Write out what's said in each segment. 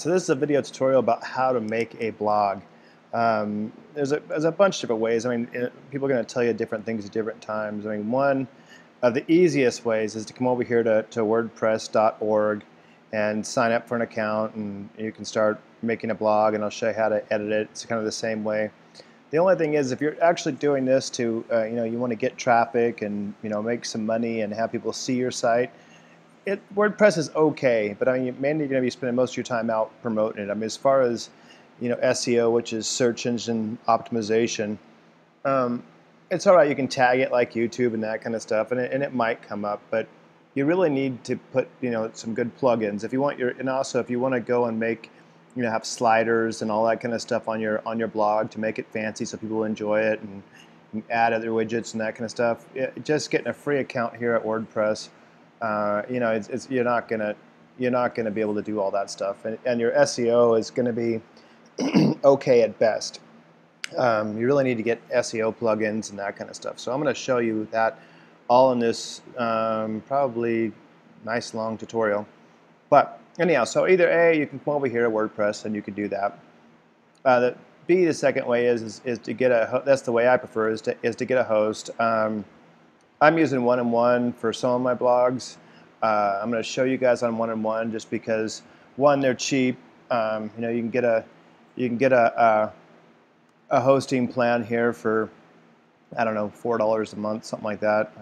So this is a video tutorial about how to make a blog. There's a bunch of different ways. I mean, people are going to tell you different things at different times. I mean, one of the easiest ways is to come over here to wordpress.org and sign up for an account, and you can start making a blog, and I'll show you how to edit it. It's kind of the same way. The only thing is, if you're actually doing this to, you want to get traffic and make some money and have people see your site, WordPress is okay, but I mean, mainly you're going to be spending most of your time out promoting it. I mean, as far as SEO, which is search engine optimization, it's all right. You can tag it like YouTube and that kind of stuff, and it might come up, but you really need to put some good plugins if you want and also if you want to go and make have sliders and all that kind of stuff on your blog to make it fancy so people enjoy it and add other widgets and that kind of stuff. Just getting a free account here at WordPress. You're not gonna be able to do all that stuff, and your SEO is going to be okay at best. You really need to get SEO plugins and that kind of stuff. So I'm going to show you that all in this probably nice long tutorial. But anyhow, so either A, you can come over here to WordPress and you can do that. The second way is to get that's the way I prefer, is to get a host. I'm using one-on-one for some of my blogs. I'm going to show you guys on one-on-one just because, one, they're cheap. You can get a hosting plan here for, I don't know, $4 a month, something like that.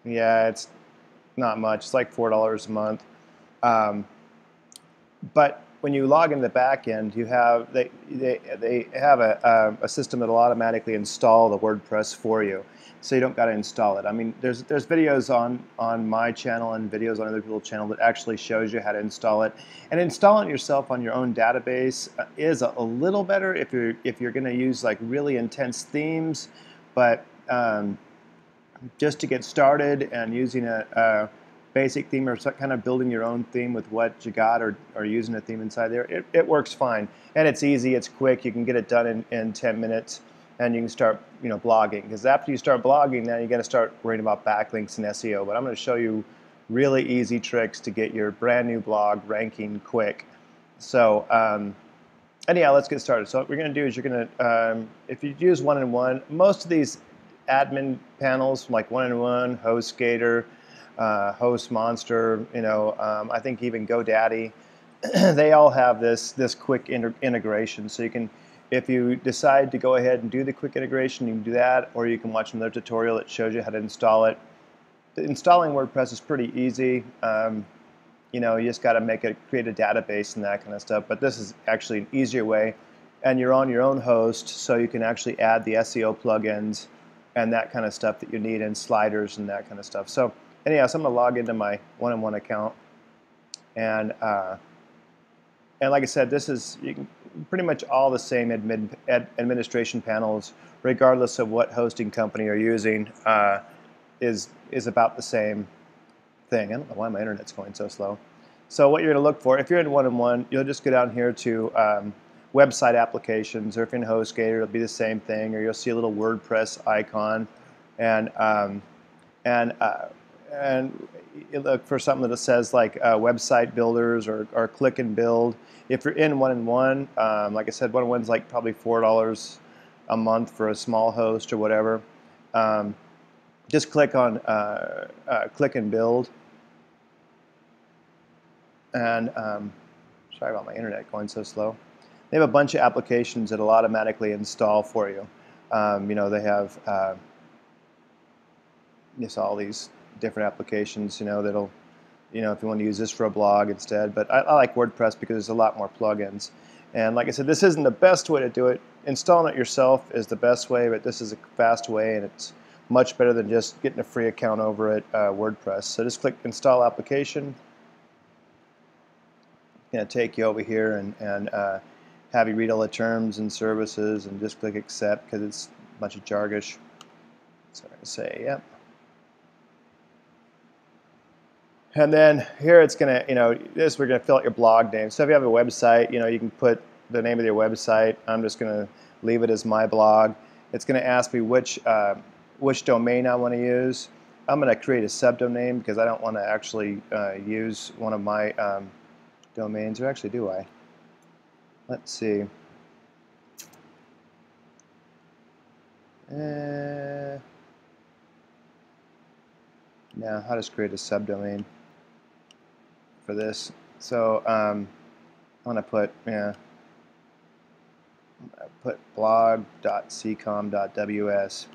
Yeah, it's not much. It's like $4 a month. But when you log into the back end, they have a system that will automatically install the WordPress for you, so you don't got to install it. I mean, there's videos on my channel and videos on other people's channel that actually shows you how to install it. And installing it yourself on your own database is a little better if you're going to use like really intense themes, but just to get started and using a basic theme or kind of building your own theme with what you got or using a theme inside there, it works fine. And it's easy, it's quick, you can get it done in 10 minutes and you can start blogging. Because after you start blogging, now you got to start worrying about backlinks and SEO. But I'm going to show you really easy tricks to get your brand new blog ranking quick. So anyhow, let's get started. So what we're going to do is you're going to, if you use one-on-one, most of these admin panels like one-on-one, HostGator, Host Monster, I think even GoDaddy, they all have this quick integration. So you can, if you decide to go ahead and do the quick integration, you can do that, or you can watch another tutorial that shows you how to install it. Installing WordPress is pretty easy. You just got to create a database and that kind of stuff. But this is actually an easier way, and you're on your own host, so you can actually add the SEO plugins and that kind of stuff that you need, and sliders and that kind of stuff. So anyhow, so I'm going to log into my one-on-one account, and like I said, this is pretty much all the same administration panels, regardless of what hosting company you're using, is about the same thing. I don't know why my internet's going so slow. So what you're going to look for, if you're in one-on-one, you'll just go down here to website applications, or if you're in HostGator, it'll be the same thing, or you'll see a little WordPress icon, and you look for something that says like website builders or click and build. If you're in one-on-one, like I said, one-on-one's like probably $4 a month for a small host or whatever. Just click on click and build. And sorry about my internet going so slow. They have a bunch of applications that will automatically install for you. They have just all these different applications, that'll, if you want to use this for a blog instead. But I like WordPress because there's a lot more plugins. And like I said, this isn't the best way to do it. Installing it yourself is the best way, but this is a fast way, and it's much better than just getting a free account over at WordPress. So just click Install Application. It's going to take you over here and have you read all the terms and services, and just click Accept because it's a bunch of jargish. So I'm going to say, yep. And then here it's going to, we're going to fill out your blog name. So if you have a website, you can put the name of your website. I'm just going to leave it as my blog. It's going to ask me which domain I want to use. I'm going to create a subdomain because I don't want to actually use one of my domains, or actually do I? Let's see. Now, how to create a subdomain for this? So I'm going to put blog.ccom.ws.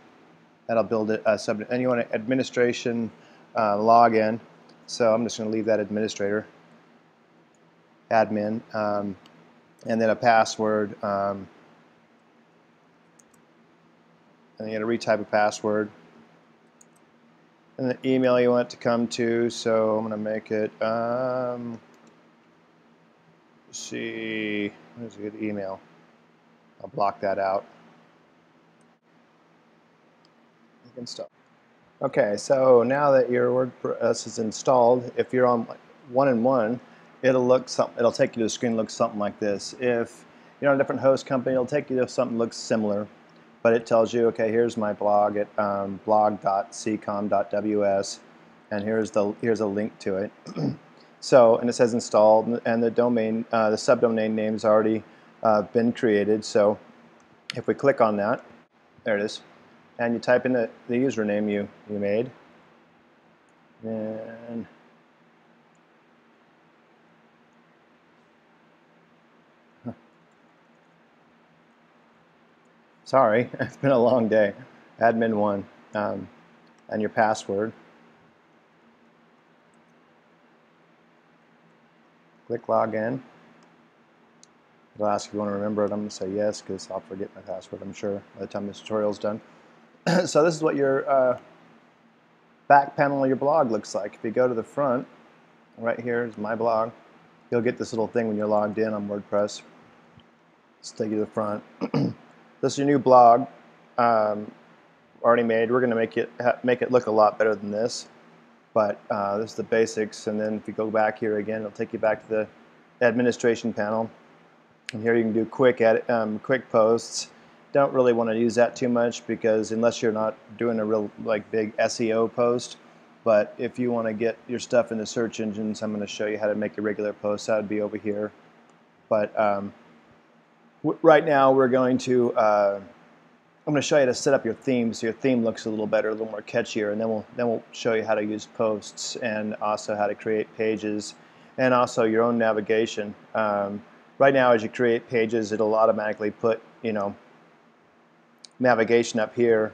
That'll build it a sub. And you want an administration login. So I'm just going to leave that administrator, admin, and then a password. And you're going to retype a password. And the email you want it to come to. So I'm going to make it. Let's see, where's a good email? I'll block that out. You can stop. Okay, so now that your WordPress is installed, if you're on one-in-one, it'll take you to a screen that looks something like this. If you're on a different host company, it'll take you to something that looks similar, but it tells you, okay, here's my blog at blog.ccom.ws, and here's a link to it. So, and it says installed, and the domain, the subdomain name's already been created. So, if we click on that, there it is, and you type in the username you made, and sorry, it's been a long day. Admin1, and your password. Click login. It'll ask if you want to remember it. I'm going to say yes because I'll forget my password, I'm sure, by the time this tutorial is done. So this is what your back panel of your blog looks like. If you go to the front, right here is my blog. You'll get this little thing when you're logged in on WordPress. Let's take you to the front. This is your new blog, already made. We're going to make it look a lot better than this. But this is the basics, and then if you go back here again, it'll take you back to the administration panel. And here you can do quick posts. Don't really want to use that too much because unless you're not doing a real big SEO post. But if you want to get your stuff in the search engines, I'm going to show you how to make a regular post. That would be over here. But right now we're going to I'm going to show you how to set up your theme so your theme looks a little better, a little more catchier, and then we'll show you how to use posts and also how to create pages and also your own navigation. Right now, as you create pages, it'll automatically put navigation up here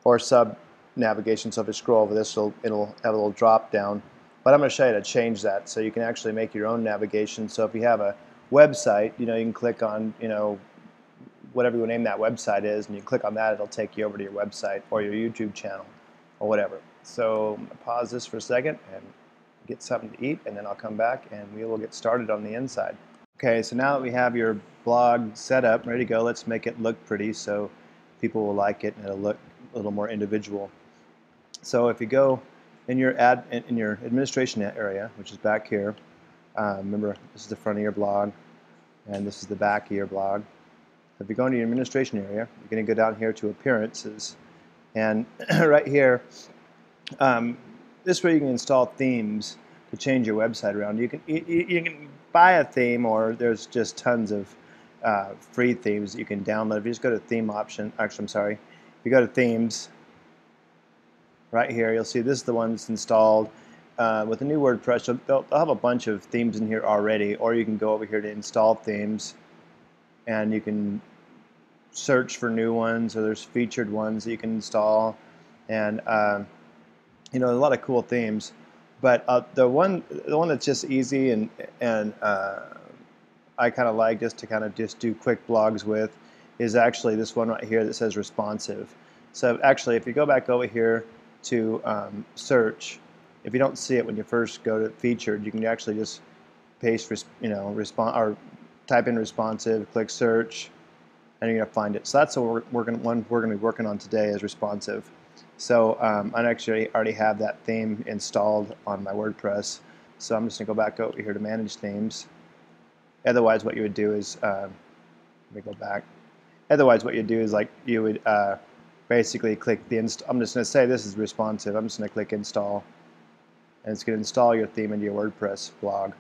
or sub navigation. So if you scroll over this, it'll have a little drop down. But I'm going to show you how to change that so you can actually make your own navigation. So if you have a website, you can click on whatever you name that website is, and you click on that, it'll take you over to your website or your YouTube channel or whatever. So I'm going to pause this for a second and get something to eat, and then I'll come back and we will get started on the inside. Okay, so now that we have your blog set up, ready to go, let's make it look pretty so people will like it and it'll look a little more individual. So if you go in your administration area, which is back here, remember this is the front of your blog and this is the back of your blog. If you go into your administration area, you're going to go down here to appearances, and right here, this is where you can install themes to change your website around. You can buy a theme, or there's just tons of free themes that you can download. If you just go to theme option, actually I'm sorry, if you go to themes, right here you'll see this is the one that's installed with the new WordPress. So they'll have a bunch of themes in here already, or you can go over here to install themes, and you can search for new ones, or there's featured ones that you can install, and a lot of cool themes. But the one that's just easy and I kind of like just to do quick blogs with is actually this one right here that says responsive. So actually, if you go back over here to search, if you don't see it when you first go to featured, you can actually just paste or type in responsive, click search, and you're going to find it. So that's what we're going to be working on today, is responsive. So I actually already have that theme installed on my WordPress. So I'm just going to go back over here to manage themes. Otherwise, what you would do is, let me go back. Otherwise, what you do is you would basically click the I'm just going to say this is responsive. I'm just going to click install, and it's going to install your theme into your WordPress blog.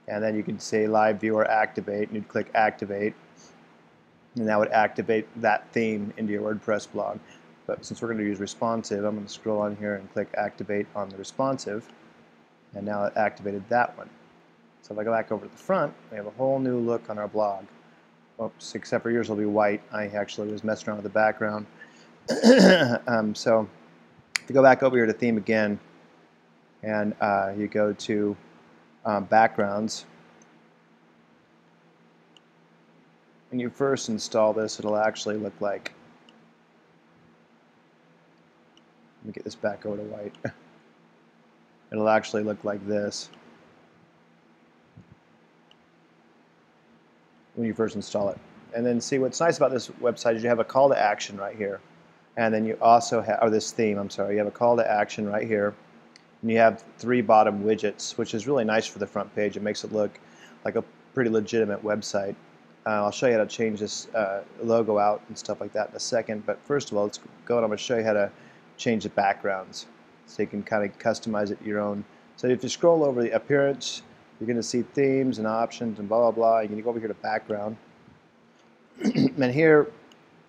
And then you can say live viewer activate, and you'd click activate, and that would activate that theme into your WordPress blog. But since we're going to use responsive, I'm going to scroll on here and click activate on the responsive, and now it activated that one. So if I go back over to the front, we have a whole new look on our blog. Oops, except for yours will be white. I actually was messing around with the background. So if you go back over here to theme again, and you go to backgrounds, when you first install this, it'll actually look like, let me get this back over to white. It'll actually look like this when you first install it. And then see, what's nice about this website is you have a call to action right here, and then you also have, or this theme, I'm sorry, you have a call to action right here, and you have 3 bottom widgets, which is really nice for the front page. It makes it look like a pretty legitimate website. I'll show you how to change this logo out and stuff like that in a second, but first of all, let's go and I'm going to show you how to change the backgrounds so you can kind of customize it your own. So if you scroll over the appearance, you're going to see themes and options and blah blah blah. You can go over here to background, and here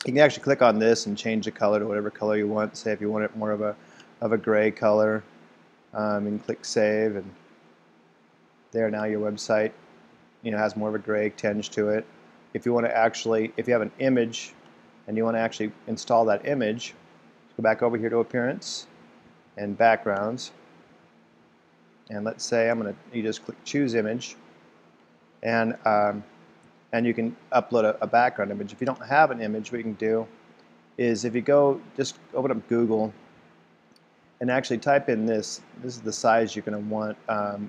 you can actually click on this and change the color to whatever color you want. Say if you want it more of a gray color, you can click save, and there, now your website has more of a gray tinge to it. If you want to actually, if you have an image and you want to actually install that image, go back over here to appearance and backgrounds, and let's say you just click choose image, and you can upload a background image. If you don't have an image, what you can do is, if you go, just open up Google and actually type in this is the size you're going to want,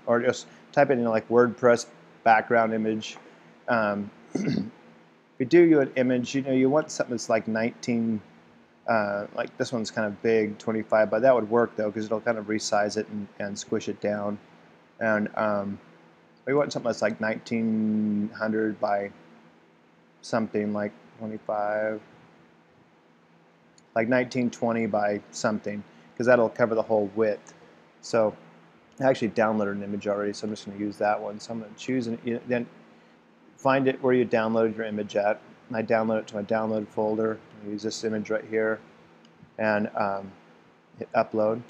or just type in like WordPress background image. If you do an image, you want something that's like 19, like this one's kind of big, 25, but that would work though, because it'll kind of resize it and squish it down. And we want something that's like 1900 by something, like 25, like 1920 by something, because that'll cover the whole width. So I actually downloaded an image already, so I'm just going to use that one. So I'm going to choose, and then find it where you downloaded your image at. And I download it to my download folder. I use this image right here, and hit upload.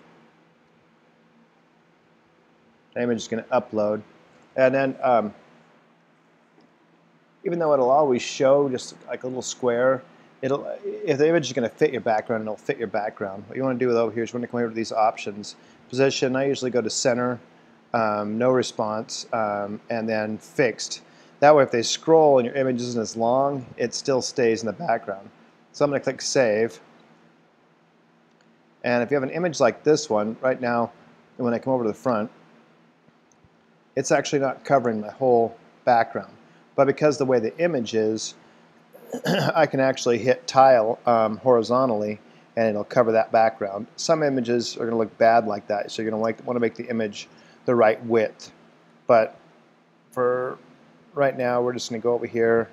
The image is going to upload, and then even though it'll always show just like a little square, if the image is going to fit your background, it'll fit your background. What you want to do over here is you want to come over to these options. Position, I usually go to center, no response, and then fixed. That way if they scroll and your image isn't as long, it still stays in the background. So I'm going to click save. And if you have an image like this one, right now, when I come over to the front, it's actually not covering my whole background. But because the way the image is, I can actually hit tile horizontally, and it'll cover that background. Some images are going to look bad like that, so you're going to want to make the image the right width. But for right now, we're just going to go over here,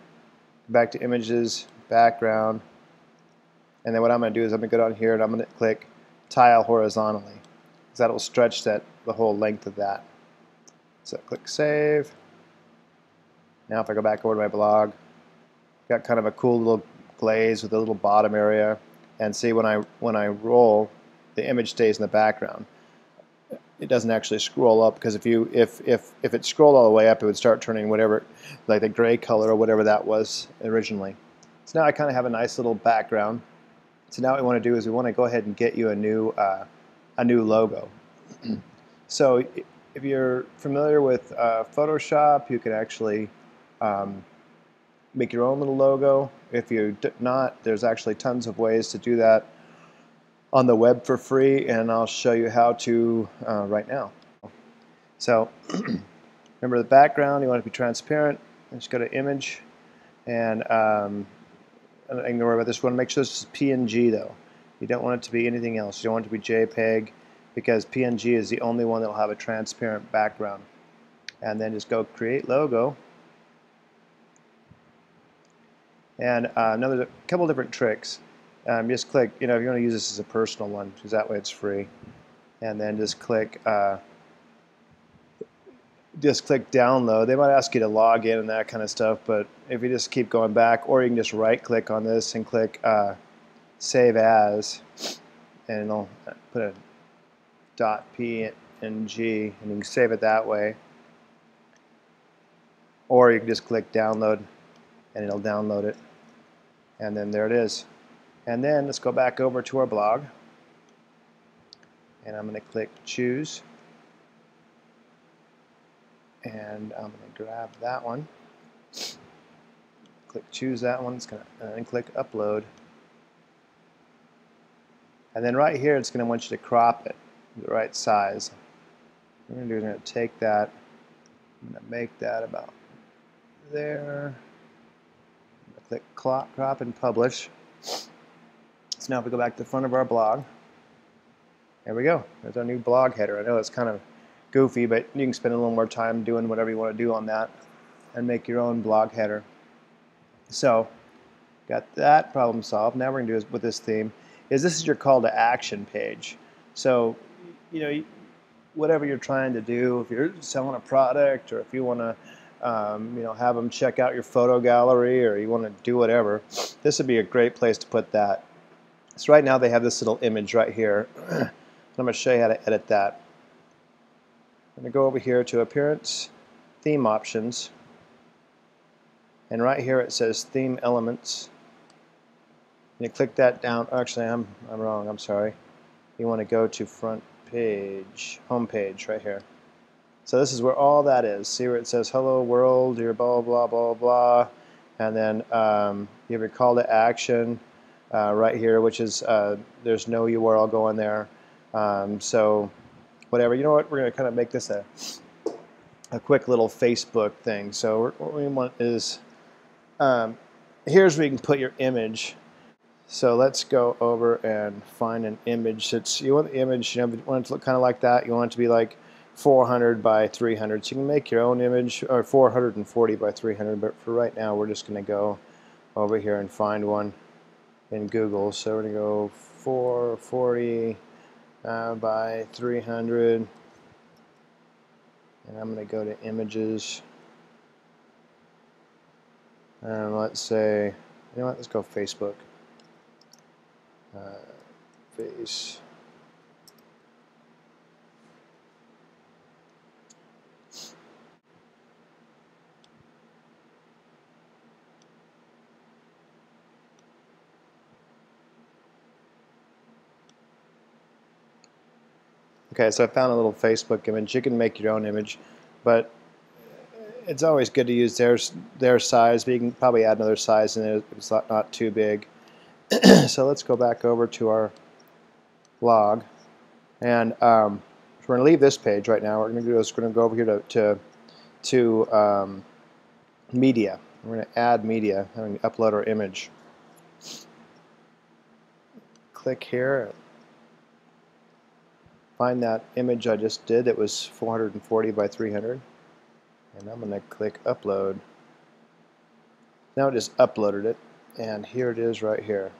back to images, background, and then what I'm going to do is I'm going to go down here and I'm going to click tile horizontally, because that'll stretch the whole length of that. So click save. Now if I go back over to my blog, got kind of a cool little glaze with a little bottom area, and see when I roll, the image stays in the background. It doesn't actually scroll up, because if it scrolled all the way up, it would start turning whatever, like the gray color or whatever that was originally. So now I kind of have a nice little background. So now what we want to do is we want to go ahead and get you a new logo. So if you're familiar with Photoshop, you can actually make your own little logo. If you're not, there's actually tons of ways to do that on the web for free, and I'll show you how to right now. So remember the background, you want it to be transparent. Just go to image, and I'm not going to worry about this. You want to make sure this is PNG though. You don't want it to be anything else. You don't want it to be JPEG, because PNG is the only one that will have a transparent background. And then just go create logo. And another couple different tricks. Just click, if you want to use this as a personal one, because that way it's free. And then just click download. They might ask you to log in and that kind of stuff, but if you just keep going back, or you can just right click on this and click save as, and it'll put a .png, and you can save it that way. Or you can just click download and it'll download it. And then there it is. And then let's go back over to our blog. And I'm going to click choose. And I'm going to grab that one. Click choose that one. It's going to, and then click upload. And then right here, it's going to want you to crop it the right size. What we're going to do is we're going to take that. I'm going to make that about there. Click crop and publish. So now if we go back to the front of our blog, there we go. There's our new blog header. I know it's kind of goofy, but you can spend a little more time doing whatever you want to do on that and make your own blog header. So got that problem solved. Now we're going to do is with this theme is this is your call to action page. So whatever you're trying to do, if you're selling a product, or if you want to have them check out your photo gallery, or you want to do whatever, this would be a great place to put that. So right now they have this little image right here. I'm going to show you how to edit that. I'm going to go over here to Appearance, Theme Options, and right here it says Theme Elements. And you click that down. Actually, I'm wrong. I'm sorry. You want to go to Front Page, Home Page, right here. So this is where all that is. See where it says Hello World, your blah blah blah blah, and then you have your call to action right here, which is there's no URL going there. So whatever. You know what? We're going to kind of make this a quick little Facebook thing. So what we want is here's where you can put your image. So let's go over and find an image. You want the image, you want it to look kind of like that. You want it to be like 400 by 300. So you can make your own image, or 440 by 300. But for right now, we're just going to go over here and find one in Google. So we're going to go 440 by 300. And I'm going to go to images. And let's say, you know what, let's go Facebook. Face. Okay, so I found a little Facebook image. You can make your own image, but it's always good to use their size, but you can probably add another size in it if it's not too big. So let's go back over to our blog, and we're going to leave this page right now. What we're going to do is we're going to go over here to media. We're going to add media. I'm going to upload our image. Click here. Find that image I just did. It was 440 by 300. And I'm going to click upload. Now it just uploaded it. And here it is right here.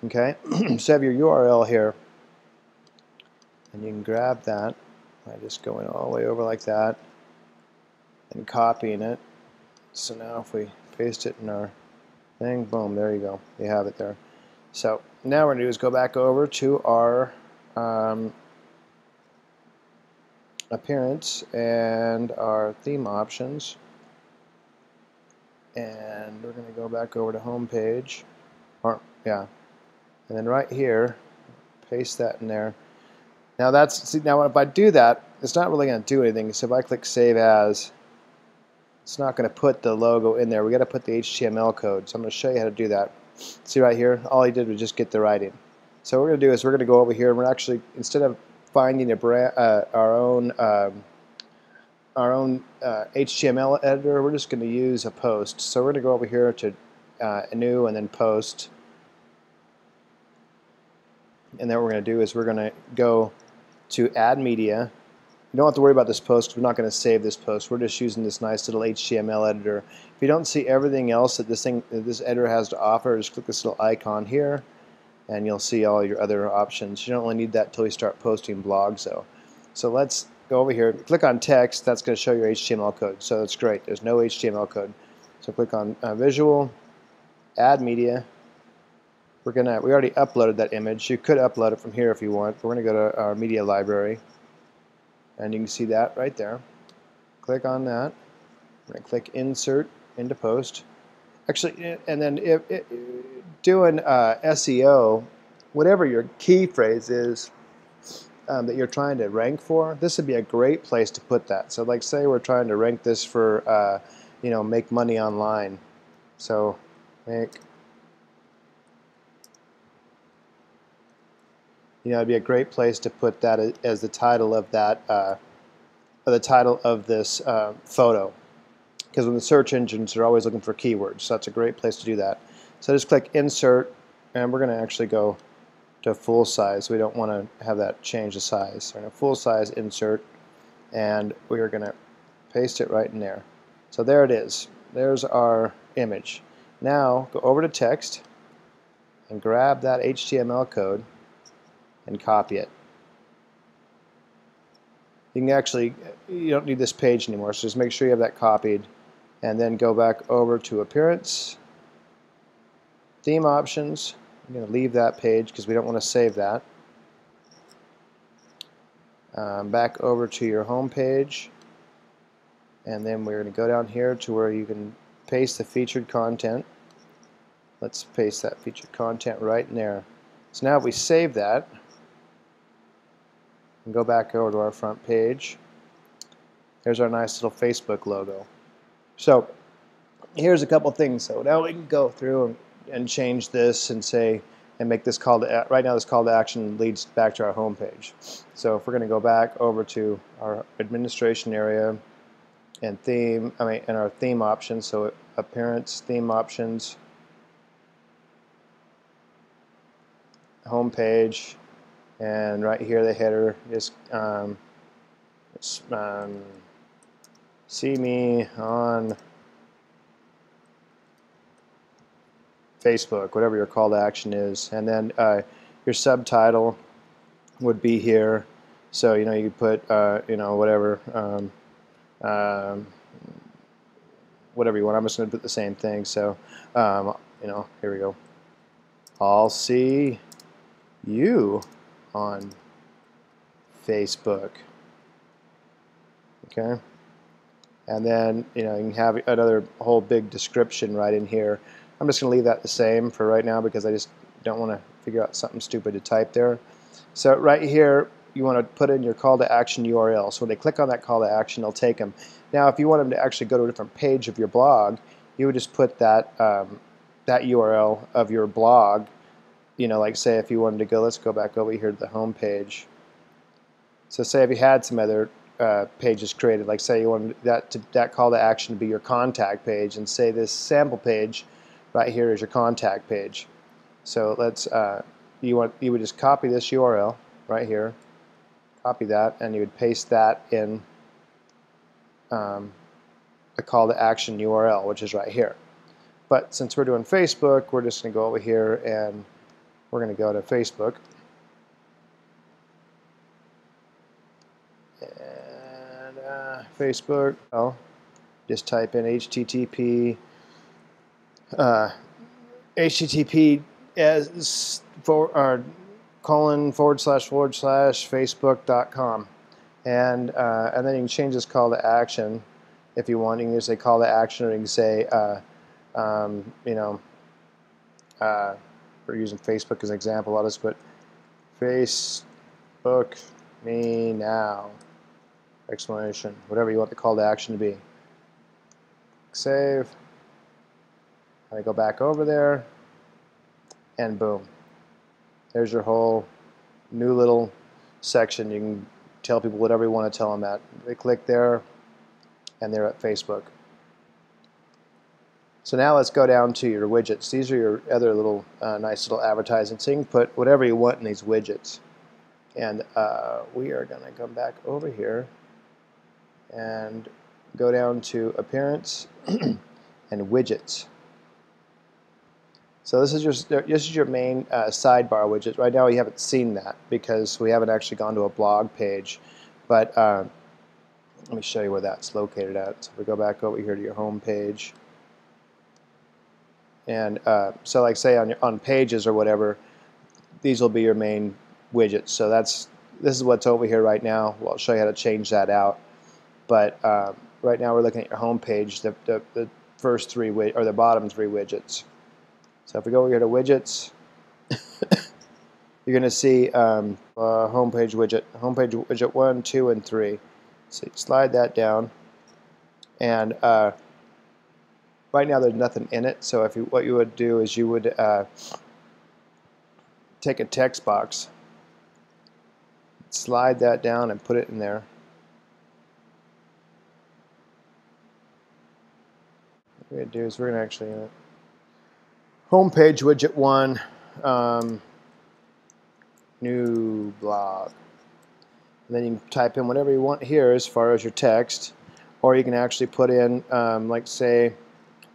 Okay, so have your URL here. And you can grab that by just going all the way over like that and copying it. So now if we paste it in our thing, boom, there you go. You have it there. So now what we're going to do is go back over to our appearance and our theme options, and we're going to go back over to home page, and then right here paste that in there. Now now if I do that, it's not really going to do anything. So if I click save as, it's not going to put the logo in there. We got to put the HTML code. So I'm going to show you how to do that. See right here, all he did was just get the writing. So what we're going to do is we're going to go over here and we're actually, instead of finding our own HTML editor, we're just going to use a post. So we're going to go over here to new and then post. And then what we're going to do is we're going to go to add media, You don't have to worry about this post because we're not going to save this post. We're just using this nice little HTML editor. If you don't see everything else that this editor has to offer, just click this little icon here, and you'll see all your other options. You don't really need that until you start posting blogs, though. So let's go over here. Click on text. That's going to show your HTML code. So that's great. There's no HTML code. So click on visual, add media. We already uploaded that image. You could upload it from here if you want. But we're going to go to our media library. And you can see that right there. Click on that. I'm going to click Insert into Post. Actually, and then doing SEO, whatever your key phrase is that you're trying to rank for, this would be a great place to put that. So, like, say we're trying to rank this for, make money online. So, it'd be a great place to put that as the title of that, the title of this photo. Because when the search engines are always looking for keywords, so that's a great place to do that. So just click Insert, and we're going to actually go to full size. We don't want to have that change the size. So we're going to full size Insert, and we are going to paste it right in there. So there it is. There's our image. Now go over to text and grab that HTML code and copy it. You don't need this page anymore, so just make sure you have that copied, and then go back over to Appearance, Theme Options. I'm going to leave that page because we don't want to save that. Back over to your home page, and then we're going to go down here to where you can paste the featured content. Let's paste that featured content right in there. So now if we save that, and go back over to our front page, there's our nice little Facebook logo. So here's a couple things. So now we can go through and change this and make this call to, right now this call to action leads back to our home page. So if we're going to go back over to our administration area and our theme options, so Appearance, Theme Options, home page, and right here the header is see me on Facebook, whatever your call to action is, and then your subtitle would be here. So you put whatever whatever you want. I'm just going to put the same thing. So here we go. I'll see you on Facebook. Okay, and then you can have another whole big description right in here. I'm just going to leave that the same for right now because I just don't want to figure out something stupid to type there. So right here you want to put in your call to action URL. So when they click on that call to action, it'll take them. Now if you want them to actually go to a different page of your blog, you would just put that that URL of your blog. Like say if you wanted to go, let's go back over here to the home page. So say if you had some other pages created, like say you wanted that call to action to be your contact page, and say this sample page right here is your contact page. So let's you would just copy this URL right here, copy that, and you would paste that in a call to action URL, which is right here. But since we're doing Facebook, we're just going to go over here and we're going to go to Facebook, and Facebook, just type in HTTP as :// and then you can change this call to action if you want. You can just say call to action, or you can say we're using Facebook as an example. I'll just put Facebook me now! Exclamation, whatever you want the call to action to be. Save. And I go back over there, and boom. There's your whole new little section. You can tell people whatever you want to tell them at. They click there, and they're at Facebook. So now let's go down to your widgets. These are your other little nice little advertising. So you can put whatever you want in these widgets. And we are going to come back over here and go down to Appearance and Widgets. So this is your main sidebar widget. Right now we haven't seen that because we haven't actually gone to a blog page, but let me show you where that's located at. So if we go back over here to your home page, and so like say on pages or whatever, these will be your main widgets. So this is what's over here right now. Well, I'll show you how to change that out. But right now we're looking at your home page, the first three or the bottom three widgets. So if we go over here to widgets, you're going to see homepage widget 1, 2, and 3. So you slide that down, and right now there's nothing in it. So what you would do is you would take a text box, slide that down, and put it in there. What we're going to do is we're going to actually homepage widget 1, new blog. And then you can type in whatever you want here as far as your text, or you can actually put in, like say,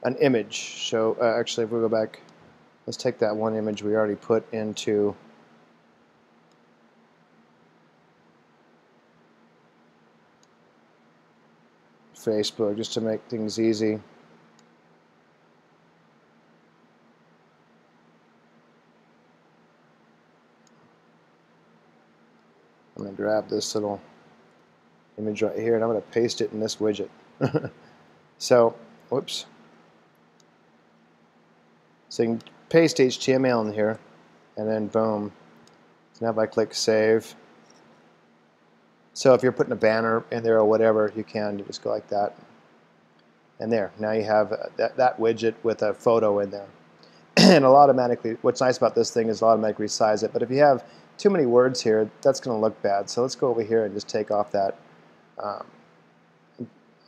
an image. So actually, if we go back, let's take that one image we already put into Facebook, just to make things easy. I'm going to grab this little image right here, and I'm going to paste it in this widget. So, whoops. So you can paste HTML in here, and then boom. So now if I click Save, so if you're putting a banner in there or whatever, you just go like that. And there, now you have that widget with a photo in there. And it'll automatically, what's nice about this thing is it'll automatically resize it. But if you have too many words here, that's going to look bad. So let's go over here and just take off that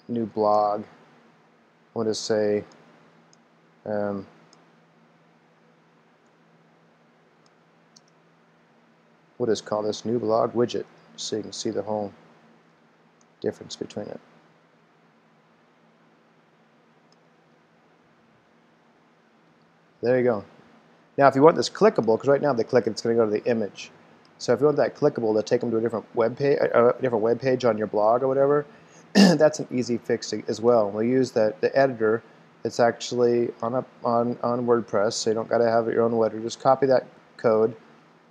new blog. I want to say we'll just call this new blog widget, so you can see the whole difference between it. There you go. Now if you want this clickable, because right now if they click it, it's going to go to the image. So if you want that clickable to take them to a different web page on your blog or whatever, that's an easy fix as well. We'll use the editor that's actually on WordPress, so you don't got to have your own editor. Just copy that code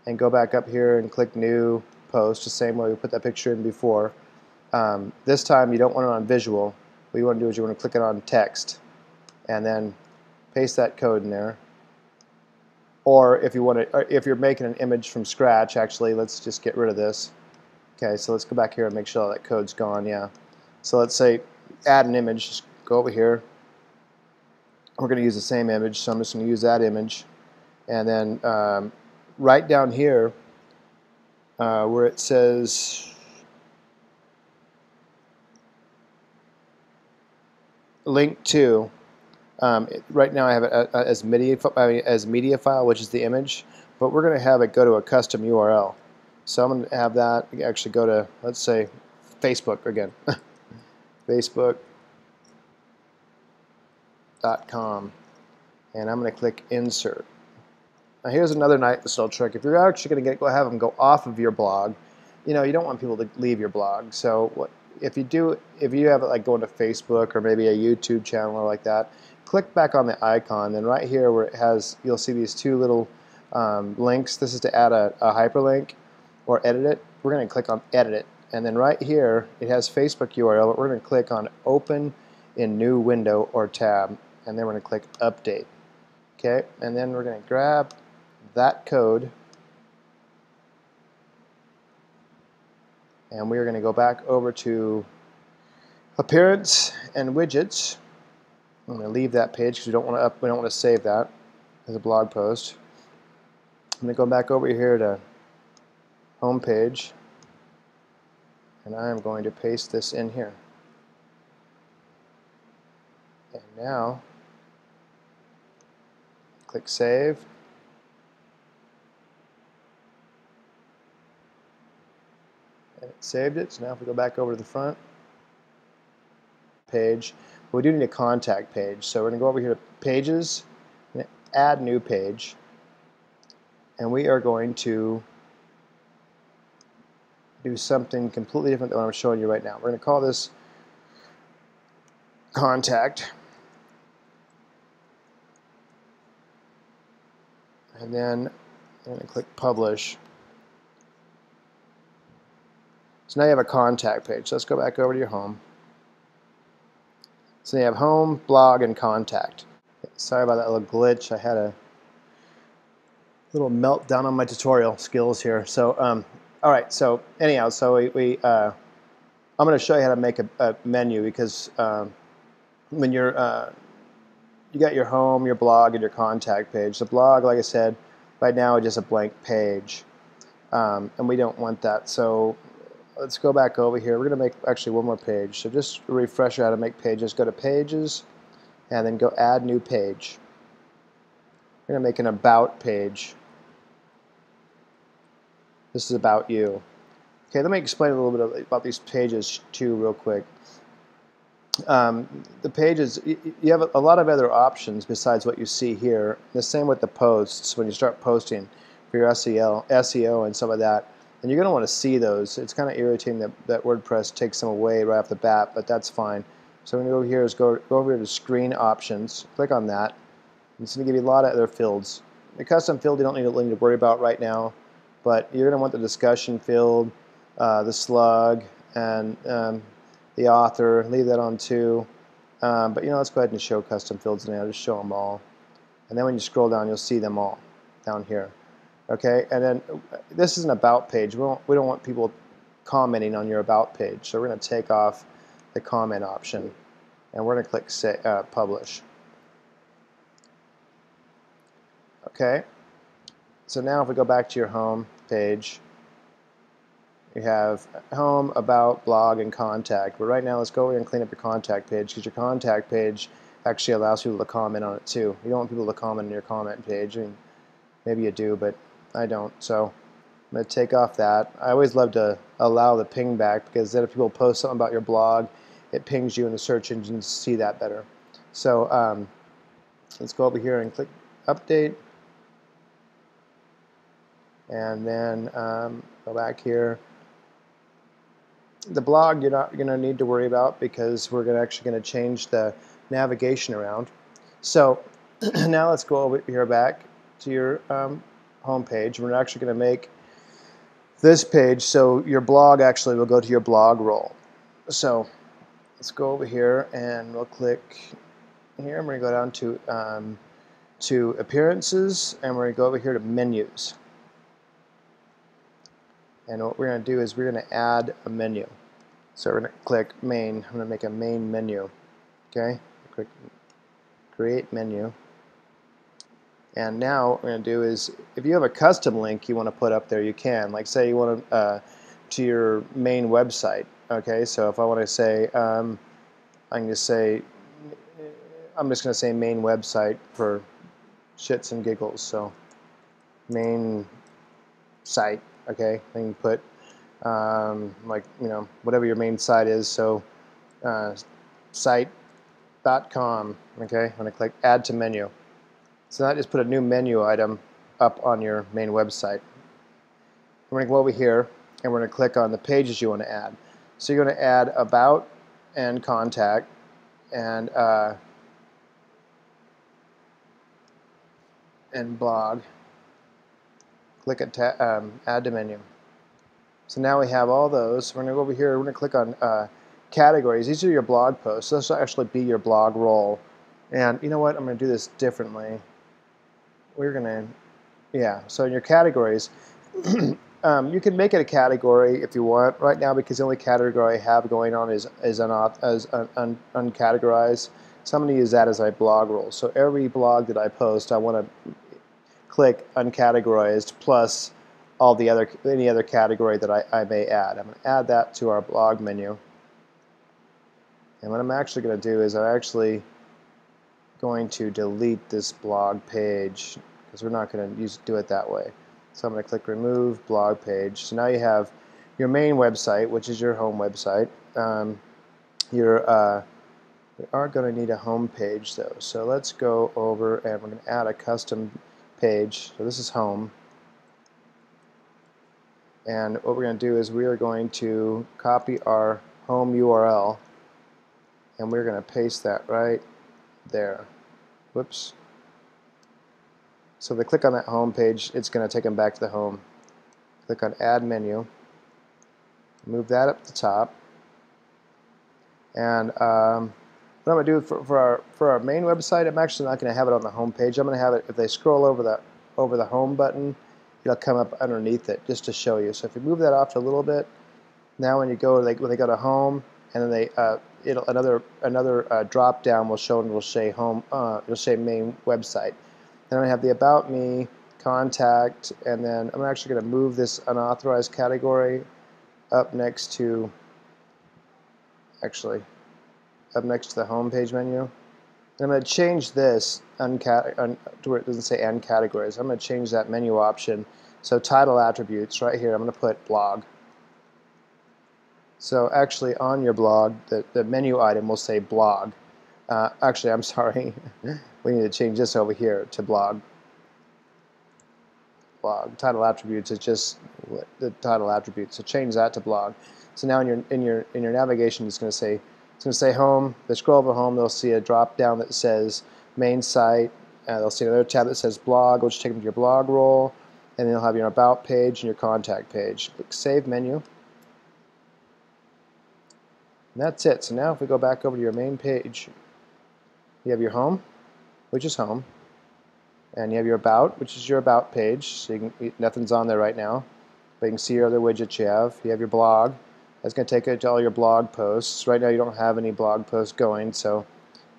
and go back up here and click New Post, the same way we put that picture in before. This time you don't want it on visual. What you want to do is you want to click it on text, and then paste that code in there. Or if you want to, if you're making an image from scratch, actually, let's just get rid of this. Okay, so let's go back here and make sure all that code's gone. Yeah. So let's say add an image. Just go over here. We're going to use the same image, so I'm just going to use that image, and then right down here where it says link to. Right now I have it as media file, which is the image, but we're going to have it go to a custom URL. So I'm going to have that actually go to, let's say, Facebook again. Facebook.com, and I'm going to click Insert. Now here's another nice little trick. If you're actually going to have them go off of your blog, you don't want people to leave your blog. So if you have it like going to Facebook or maybe a YouTube channel or like that, click back on the icon, then right here where it has, you'll see these two little links. This is to add a hyperlink or edit it. We're going to click on Edit It, and then right here it has Facebook URL, but we're going to click on Open in New Window or Tab, and then we're going to click Update. Okay, and then we're going to grab that code, and we're going to go back over to Appearance and Widgets. I'm going to leave that page because we don't want to save that as a blog post. I'm going to go back over here to Home Page, and I am going to paste this in here. And now click Save. And it saved it. So now if we go back over to the front, page. But we do need a contact page. So we're going to go over here to Pages, add new page, and we are going to do something completely different than what I'm showing you right now. We're going to call this Contact, and then I'm going to click Publish. So now you have a contact page. So let's go back over to your home. So you have home, blog, and contact. Sorry about that little glitch. I had a little meltdown on my tutorial skills here. So, all right. So anyhow, so I'm going to show you how to make a menu, because when you're you got your home, your blog, and your contact page. The blog, like I said, right now is just a blank page, and we don't want that. So let's go back over here. We're going to make actually one more page. So just a refresher how to make pages. Go to Pages, and then go Add New Page. We're going to make an About page. This is about you. Okay, let me explain a little bit about these pages too real quick. The pages, you have a lot of other options besides what you see here. The same with the posts. When you start posting for your SEO and some of that, and you're going to want to see those. It's kind of irritating that WordPress takes them away right off the bat, but that's fine. So I'm going to go here is go over to Screen Options. Click on that. It's going to give you a lot of other fields. The custom field you don't need to worry about right now, but you're going to want the discussion field, the slug, and the author. Leave that on too. But let's go ahead and show custom fields now. Just show them all. And then when you scroll down, you'll see them all down here. Okay, and then this is an About page. We don't want people commenting on your About page, so we're going to take off the comment option, and we're going to click Publish. Okay, so now if we go back to your home page, you have home, about, blog, and contact. But right now, let's go over and clean up your contact page, because your contact page actually allows people to comment on it too. You don't want people to comment on your comment page. I mean, maybe you do, but I don't. So I'm going to take off that. I always love to allow the ping back, because then if people post something about your blog, it pings you in the search engines to see that better. So let's go over here and click Update. And then go back here. The blog you're not going to need to worry about, because we're actually going to change the navigation around. So now let's go over here back to your home page. We're actually going to make this page so your blog actually will go to your blog roll. So let's go over here and we'll click here. I'm going to go down to Appearances, and we're going to go over here to Menus. And what we're going to do is we're going to add a menu. So we're going to click Main. I'm going to make a main menu. Okay, click Create Menu. And now what we're going to do is, if you have a custom link you want to put up there, you can. Like say you want to your main website. Okay, so if I want to say, I'm just going to say main website for shits and giggles. So main site. Okay, I can put like whatever your main site is. So site.com. Okay, I'm going to click Add to Menu. So that just put a new menu item up on your main website. We're going to go over here and we're going to click on the pages you want to add. So you're going to add About and Contact and Blog. Click Add to Menu. So now we have all those. We're going to go over here. We're going to click on Categories. These are your blog posts. This will actually be your blog roll. And you know what? I'm going to do this differently. We're going to, yeah. So in your categories, you can make it a category if you want. Right now, because the only category I have going on is uncategorized. So I'm going to use that as my blog roll. So every blog that I post, I want to click uncategorized plus all the any other category that I may add. I'm going to add that to our blog menu. And what I'm actually going to do is I'm actually going to delete this blog page, because we're not going to do it that way. So I'm going to click Remove Blog Page. So now you have your main website, which is your home website, your We are going to need a home page though, so let's go over and we're going to add a custom page. So this is home, and what we're going to do is we are going to copy our home URL and we're going to paste that right there. Whoops. So if they click on that home page, it's going to take them back to the home. Click on Add Menu, move that up to the top, and what I'm going to do for our main website, I'm actually not going to have it on the home page. I'm going to have it, if they scroll over the home button, it'll come up underneath it just to show you. So if you move that off a little bit, now when you go, when they go to home, and then they another drop down will show, and will say home. It'll say main website. Then I have the About Me, Contact, and then I'm actually going to move this unauthorized category up next to the home page menu. And I'm going to change this to where it doesn't say end categories. I'm going to change that menu option. So title attributes right here, I'm going to put blog. So actually on your blog, the menu item will say blog. Actually, I'm sorry. We need to change this over here to blog. Blog. Title attributes is just the title attribute. So change that to blog. So now in your navigation, it's going to say home. They scroll over home, they'll see a drop down that says main site. They'll see another tab that says blog, which will take them to your blog role, and then you'll have your about page and your contact page. Click Save Menu. And that's it. So now if we go back over to your main page, you have your home, which is home, and you have your about, which is your about page. So nothing's on there right now, but you can see your other widgets you have. You have your blog. That's going to take it to all your blog posts. Right now you don't have any blog posts going, so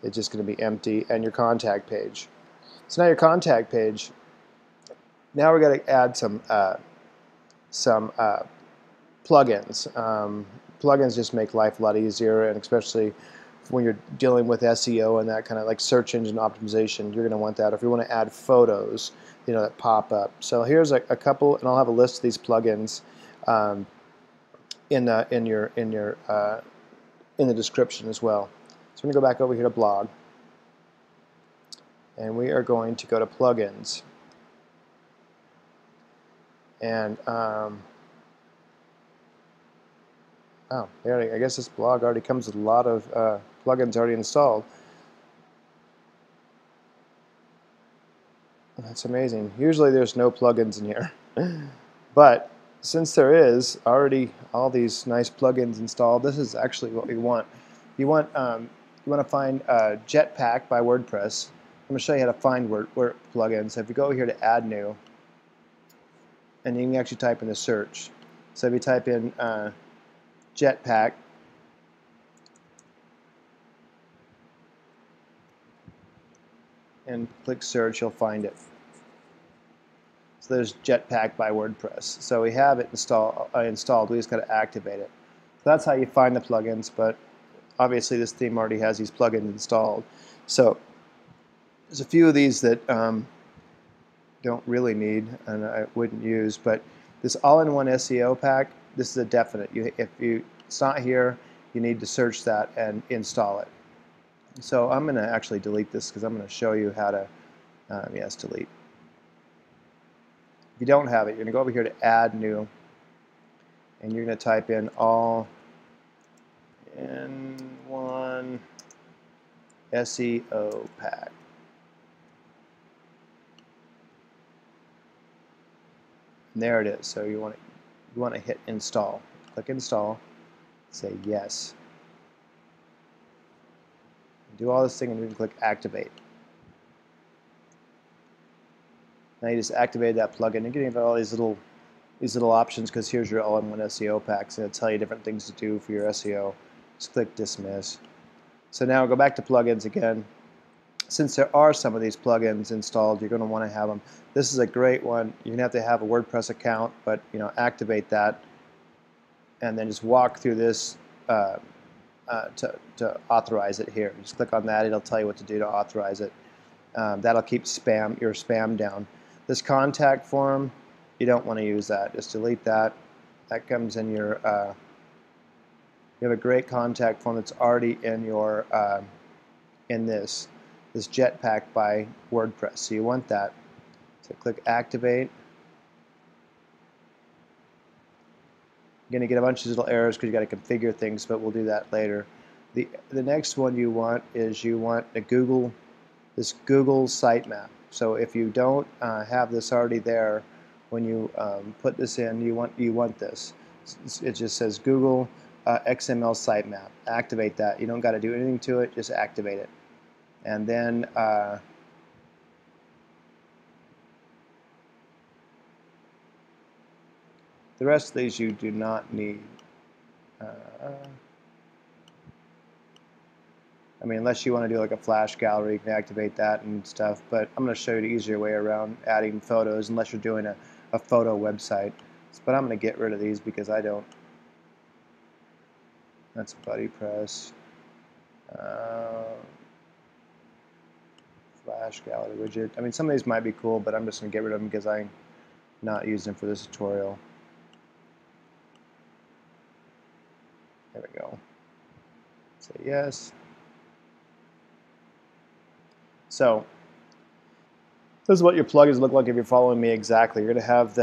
it's just going to be empty, and your contact page. So now your contact page, now we're going to add some plugins. Plugins just make life a lot easier, and especially when you're dealing with SEO and that kind of like search engine optimization, you're going to want that. If you want to add photos, that pop up. So here's a couple, and I'll have a list of these plugins in the description as well. So I'm going to go back over here to blog, and we are going to go to plugins, and oh, there, I guess this blog already comes with a lot of plugins already installed. That's amazing. Usually there's no plugins in here, but since there is already all these nice plugins installed, this is actually what we want. You want to find Jetpack by WordPress. I'm going to show you how to find Word plugins. So if you go here to Add New, and you can actually type in the search. So if you type in Jetpack, and click search, you'll find it. So there's Jetpack by WordPress. So we have it installed. We just got to activate it. So that's how you find the plugins. But obviously, this theme already has these plugins installed. So there's a few of these that don't really need and I wouldn't use. But this all-in-one SEO pack, this is a definite. If it's not here, you need to search that and install it. So I'm going to actually delete this because I'm going to show you how to, yes, delete. If you don't have it, you're going to go over here to Add New, and you're going to type in all-in-one SEO pack. And there it is. So you want to hit install. Click install. Say yes. Do all this thing, and you can click activate. Now you just activated that plugin. You're getting all these little options because here's your all-in-one SEO packs, and it'll tell you different things to do for your SEO. Just click dismiss. So now go back to plugins again. Since there are some of these plugins installed, you're going to want to have them. This is a great one. You're going to have a WordPress account, but activate that, and then just walk through this to authorize it here. Just click on that. It'll tell you what to do to authorize it. That'll keep your spam down. This contact form, you don't want to use that. Just delete that. That comes in your. You have a great contact form that's already in your in this Jetpack by WordPress. So you want that. So click Activate. You're going to get a bunch of little errors because you got to configure things, but we'll do that later. The next one you want is this Google sitemap. So if you don't have this already there, when you put this in, you want this. It just says Google XML sitemap. Activate that. You don't got to do anything to it. Just activate it, and then the rest of these you do not need. I mean, unless you want to do like a flash gallery, you can activate that and stuff. But I'm going to show you the easier way around adding photos, unless you're doing a photo website. But I'm going to get rid of these because I don't. That's Buddy Press. Flash gallery widget. I mean, some of these might be cool, but I'm just going to get rid of them because I'm not using them for this tutorial. There we go. Say yes. So this is what your plugins look like if you're following me exactly. You're going to have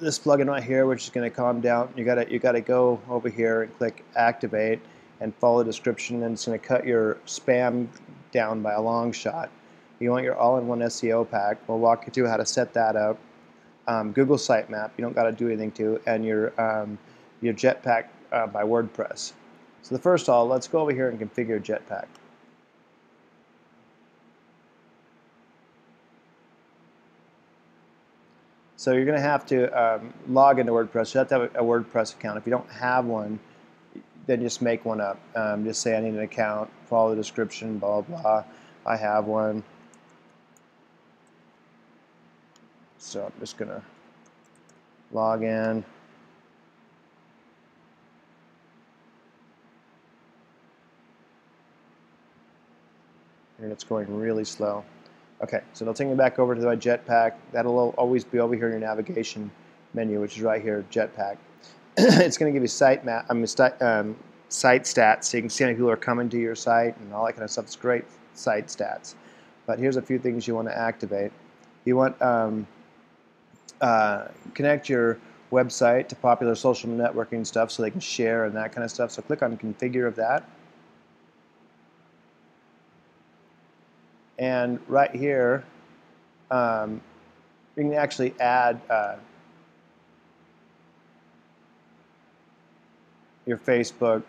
this plugin right here, which is going to calm down. You got to go over here and click Activate and follow the description, and it's going to cut your spam down by a long shot. You want your all-in-one SEO pack. We'll walk you through how to set that up. Google Sitemap, you don't got to do anything to, and your Jetpack by WordPress. So first of all, let's go over here and configure Jetpack. So you're going to have to log into WordPress. You have to have a WordPress account. If you don't have one, then just make one up. Just say I need an account, follow the description, blah, blah, blah. I have one. So I'm just going to log in. And it's going really slow. Okay, so it'll take me back over to my Jetpack. That'll always be over here in your navigation menu, which is right here, Jetpack. It's going to give you site stats, so you can see how many people are coming to your site and all that kind of stuff. It's great site stats. But here's a few things you want to activate. You want connect your website to popular social networking stuff so they can share and that kind of stuff. So click on Configure of that. And right here, you can actually add your Facebook,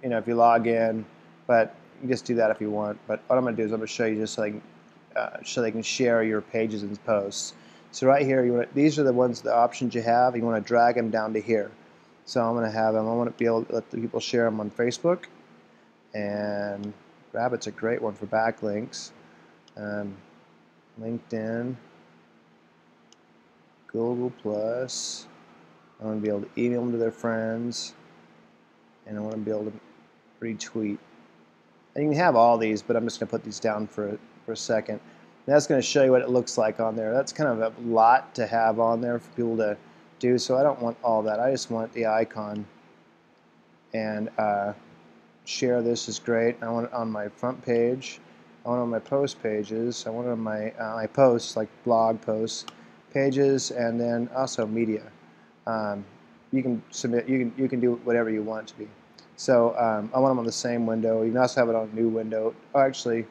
if you log in, but you can just do that if you want. But what I'm going to do is I'm going to show you just so they can share your pages and posts. So right here, these are the options you have. You want to drag them down to here. So I'm going to have them. I want to be able to let the people share them on Facebook, and Rabbit's a great one for backlinks. LinkedIn, Google Plus. I want to be able to email them to their friends, and I want to be able to retweet. And you can have all these, but I'm just going to put these down for a second. And that's going to show you what it looks like on there. That's kind of a lot to have on there for people to do, so I don't want all that. I just want the icon. And share this is great. I want it on my front page. I want it on my post pages. I want it on my posts, like blog posts, pages, and then also media. You can submit. You can do whatever you want it to be. So I want them on the same window. You can also have it on a new window. Oh, actually, you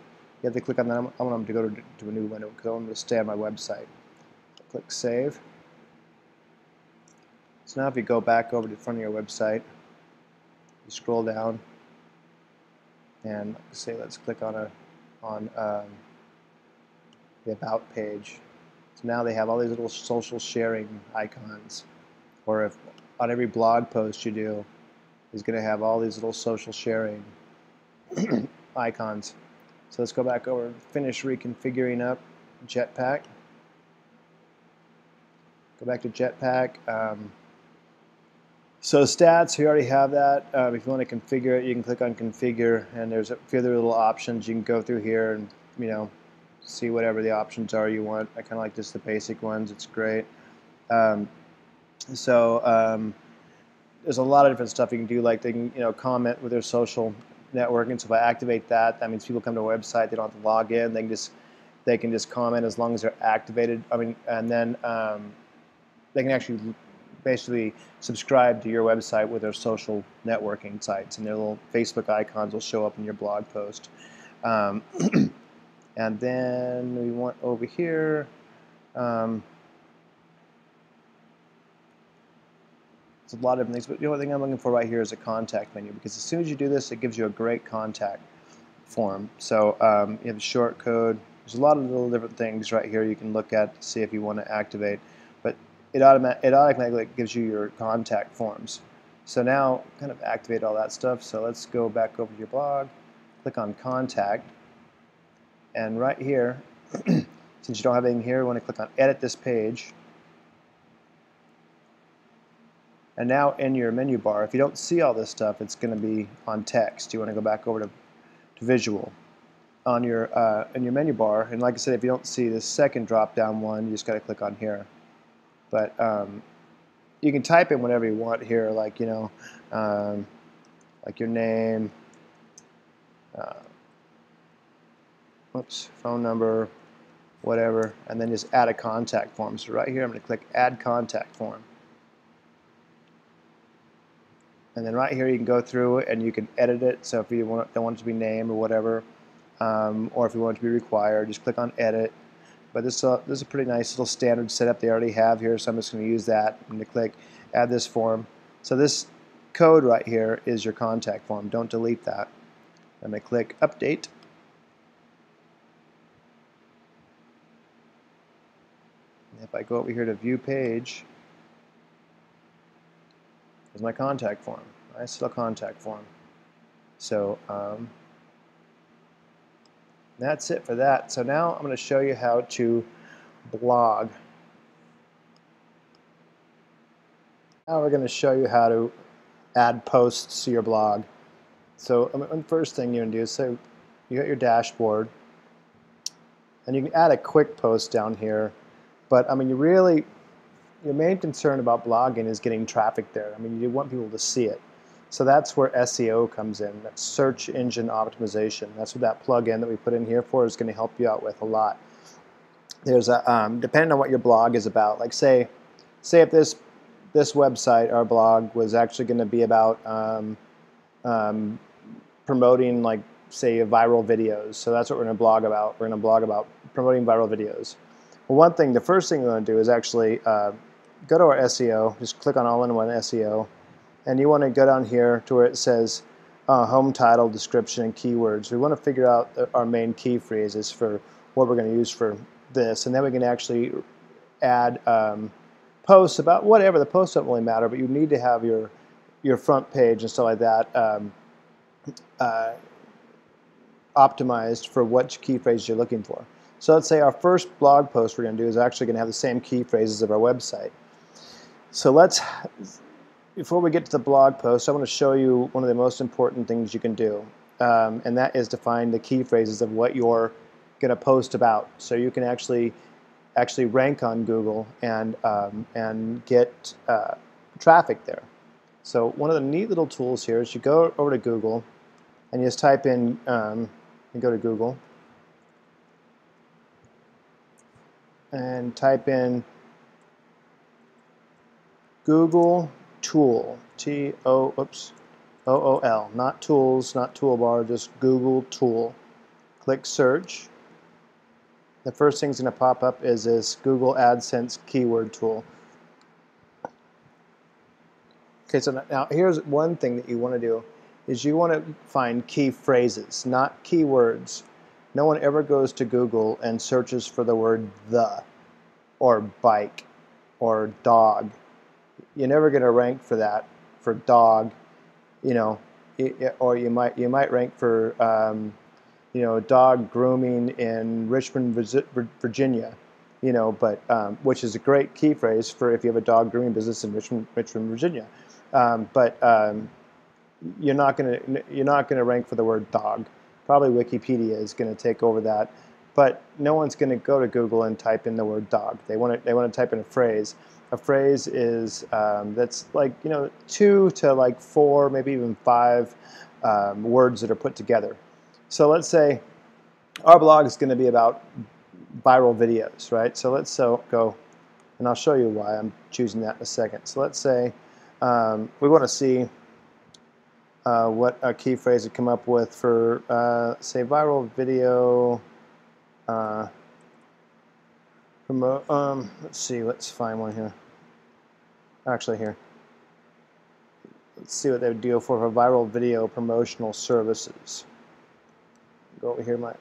have to click on that. I want them to go to a new window because I want them to stay on my website. So click Save. So now if you go back over to the front of your website, you scroll down, and say let's click on the About page. So now they have all these little social sharing icons. Or if on every blog post you do, is going to have all these little social sharing icons. So let's go back over and finish reconfiguring up Jetpack. Go back to Jetpack. So stats, we already have that. If you want to configure it, you can click on Configure, and there's a few other little options. You can go through here and see whatever the options are you want. I kind of like just the basic ones. It's great. There's a lot of different stuff you can do, like they can comment with their social networking. So if I activate that, that means people come to a website, they don't have to log in. They can just comment as long as they're activated. I mean, and then they can actually basically subscribe to your website with their social networking sites, and their little Facebook icons will show up in your blog post. And then we want over here. It's a lot of different things, but the only thing I'm looking for right here is a contact menu, because as soon as you do this, it gives you a great contact form. So you have a short code. There's a lot of little different things right here you can look at to see if you want to activate, but it automatically gives you your contact forms. So now kind of activate all that stuff. So let's go back over to your blog, click on contact, and right here, since you don't have anything here, you want to click on edit this page. And now in your menu bar, if you don't see all this stuff, it's going to be on text. You want to go back over to visual. On your in your menu bar, and like I said, if you don't see this second drop-down one, you just got to click on here. But you can type in whatever you want here, like like your name, phone number, whatever, and then just add a contact form. So right here, I'm going to click Add Contact Form. And then right here you can go through it and you can edit it. So if you don't want it to be named or whatever, or if you want it to be required, just click on Edit. But this is a pretty nice little standard setup they already have here, so I'm just going to use that. I'm going to click Add This Form. So this code right here is your contact form. Don't delete that. I'm going to click Update. And if I go over here to View Page, is my contact form. Nice little contact form. So that's it for that. So now I'm going to show you how to blog. Now we're going to show you how to add posts to your blog. So the first thing you're going to do is, so you got your dashboard, and you can add a quick post down here. But I mean, your main concern about blogging is getting traffic there. I mean, you want people to see it. So that's where SEO comes in. That's search engine optimization. That's what that plugin that we put in here for is going to help you out with a lot. There's a depending on what your blog is about. Like say if this website, our blog, was actually going to be about promoting, like, say, viral videos. So that's what we're going to blog about. We're going to blog about promoting viral videos. Well, the first thing we want to do is actually go to our SEO, just click on All-in-One SEO, and you want to go down here to where it says home title, description, and keywords. We want to figure out our main key phrases for what we're going to use for this, and then we can actually add posts about whatever. The posts don't really matter, but you need to have your front page and stuff like that optimized for what key phrases you're looking for. So let's say our first blog post we're going to do is actually going to have the same key phrases of our website. So before we get to the blog post, I want to show you one of the most important things you can do, and that is to find the key phrases of what you're going to post about. So you can actually rank on Google and get traffic there. So one of the neat little tools here is you go over to Google and you just type in, you go to Google and type in Google Tool, T-O-O-L, not tools, not toolbar, just Google Tool. Click search. The first thing's going to pop up is this Google AdSense keyword tool. Okay, so now here's one thing that you want to do is you want to find key phrases, not keywords. No one ever goes to Google and searches for the word the, or bike, or dog. You're never going to rank for that, for dog, or you might rank for dog grooming in Richmond, Virginia, but which is a great key phrase for if you have a dog grooming business in Richmond, Virginia. But you're not going to rank for the word dog. Probably Wikipedia is going to take over that, but no one's going to go to Google and type in the word dog. They want to type in a phrase. A phrase is that's like 2 to like 4, maybe even 5 words that are put together. So let's say our blog is going to be about viral videos, right? So let's go, and I'll show you why I'm choosing that in a second. So let's say we want to see what a key phrase to come up with for, say, viral video promote. Let's see, let's find one here. Actually, here. Let's see what they would do for viral video promotional services. Go over here, my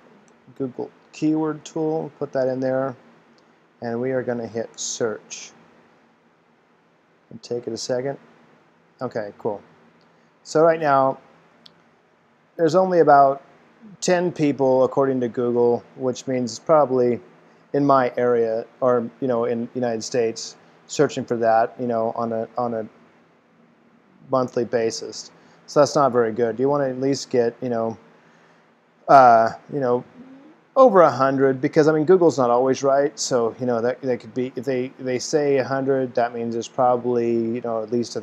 Google keyword tool, put that in there, and we are going to hit search. And take it a second. Okay, cool. So right now, there's only about 10 people, according to Google, which means it's probably in my area, or in the United States, searching for that, on a monthly basis. So that's not very good. You want to at least get, over 100, because Google's not always right. So that could be, if they say 100, that means there's probably at least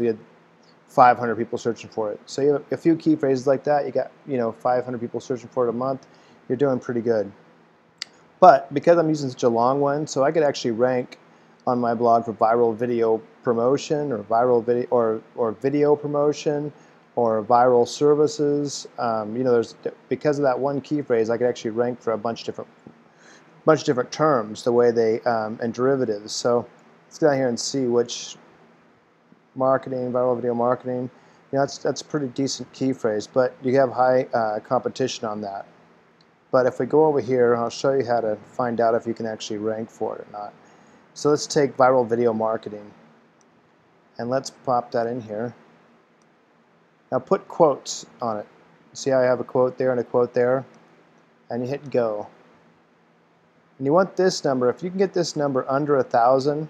500 people searching for it. So you have a few key phrases like that. You got 500 people searching for it a month. You're doing pretty good. But because I'm using such a long one, so I could actually rank on my blog for viral video promotion, or viral video or video promotion, or viral services. There's, because of that one key phrase, I could actually rank for a bunch of different terms, the way they and derivatives. So let's go down here and see which marketing, viral video marketing. That's a pretty decent key phrase, but you have high competition on that. But if we go over here, I'll show you how to find out if you can actually rank for it or not. So let's take viral video marketing, and let's pop that in here. Now put quotes on it. See how I have a quote there and a quote there? And you hit go. And you want this number, if you can get this number under 1,000,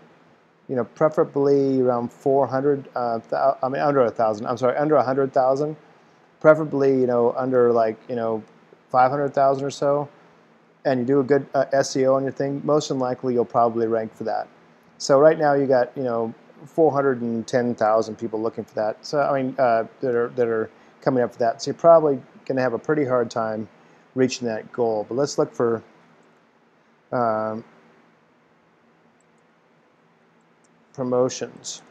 preferably around 400, under 1,000, I'm sorry, under 100,000, preferably, under 500,000 or so, and you do a good SEO on your thing, most than likely you'll probably rank for that. So right now you got 410,000 people looking for that. So that are coming up for that. So you're probably going to have a pretty hard time reaching that goal. But let's look for promotions.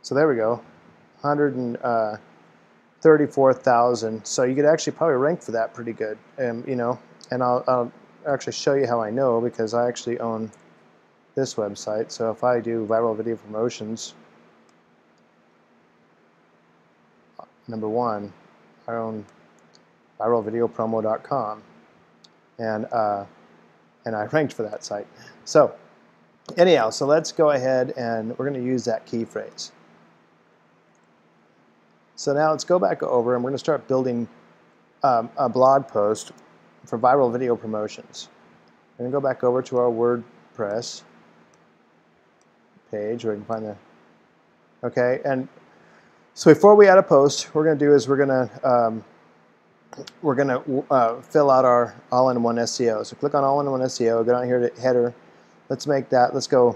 So there we go, 134,000. So you could actually probably rank for that pretty good. And I'll actually show you how I know, because I actually own this website. So if I do viral video promotions, number one, I own viralvideopromo.com, and I ranked for that site. So anyhow, so let's go ahead and we're going to use that key phrase. So now let's go back over, and we're going to start building a blog post for viral video promotions. We're going to go back over to our WordPress page where you can find the, okay, and so before we add a post, what we're going to do is we're going to fill out our all-in-one SEO. So click on all-in-one SEO, go down here to header. Let's make that, let's go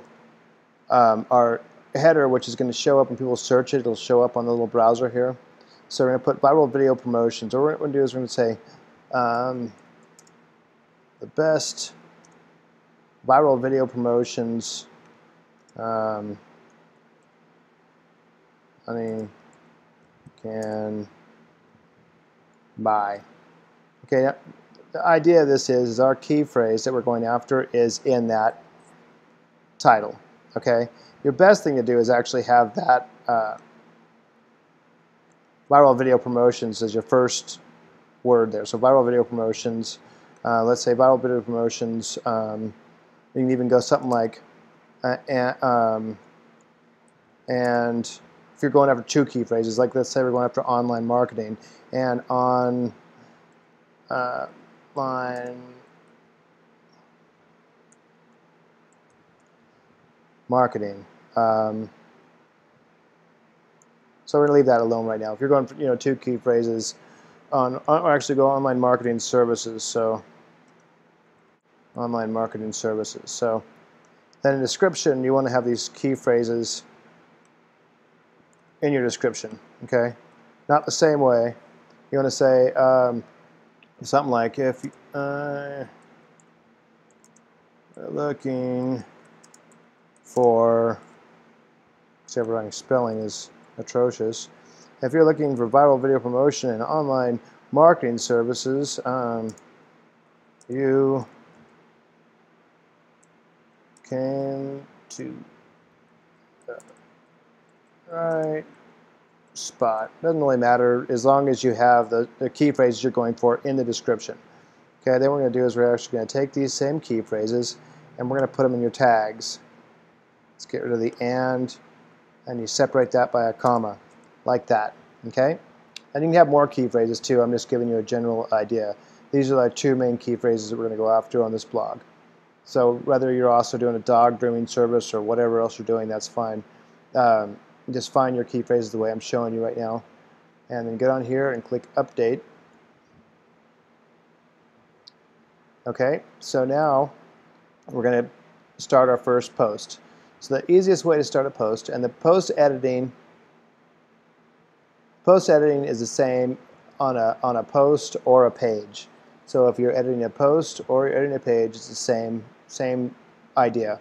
our header, which is going to show up when people search it. It'll show up on the little browser here. So we're going to put viral video promotions. What we're going to do is we're going to say the best viral video promotions can buy. Okay, the idea of this is our key phrase that we're going after is in that title. Okay, your best thing to do is actually have that viral video promotions as your first word there. So viral video promotions, let's say viral video promotions, you can even go something like and if you're going after two key phrases, like let's say we're going after online marketing, and online marketing. So we're going to leave that alone right now. If you're going for two key phrases, or actually go online marketing services. So online marketing services. So then in description, you want to have these key phrases in your description. Okay. not the same way. You want to say something like, if looking for, everybody's writing spelling is atrocious. If you're looking for viral video promotion and online marketing services, you came to the right spot. Doesn't really matter as long as you have the key phrases you're going for in the description. Okay, then what we're going to do is we're actually going to take these same key phrases and we're going to put them in your tags. Let's get rid of the and you separate that by a comma, like that. Okay, and you can have more key phrases too. I'm just giving you a general idea. These are like 2 main key phrases that we're going to go after on this blog. So whether you're also doing a dog grooming service or whatever else you're doing, that's fine. Just find your key phrases the way I'm showing you right now. And then get on here and click Update. Okay, so now we're going to start our first post. So the easiest way to start a post, and the post editing is the same on a post or a page. So if you're editing a post or you're editing a page, it's the same idea.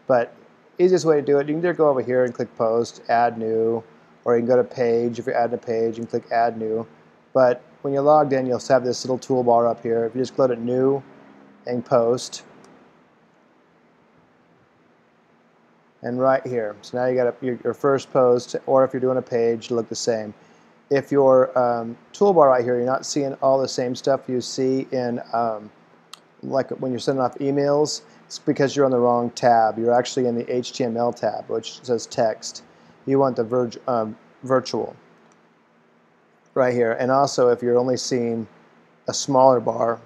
But easiest way to do it, you can either go over here and click Post, Add New, or you can go to Page. If you're adding a page, you can click Add New. But when you're logged in, you'll have this little toolbar up here. If you just go to New and Post, and right here. So now you got your first post, or if you're doing a page, it'll look the same. If your toolbar right here, you're not seeing all the same stuff you see in like when you're sending off emails, it's because you're on the wrong tab. You're actually in the HTML tab, which says text. You want the virtual right here. And also, if you're only seeing a smaller bar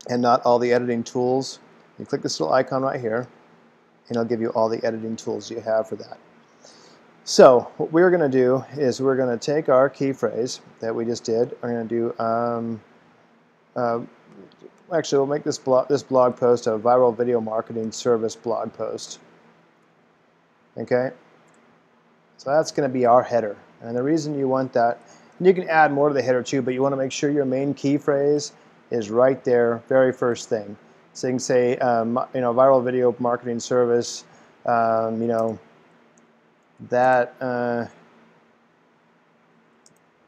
and not all the editing tools, you click this little icon right here, and it'll give you all the editing tools you have for that. So what we're going to do is we're going to take our key phrase that we just did. We're going to do, actually we'll make this blog post a viral video marketing service blog post. Okay? So that's going to be our header. And the reason you want that, and you can add more to the header too, but you want to make sure your main key phrase is right there, very first thing. So you can say, viral video marketing service, that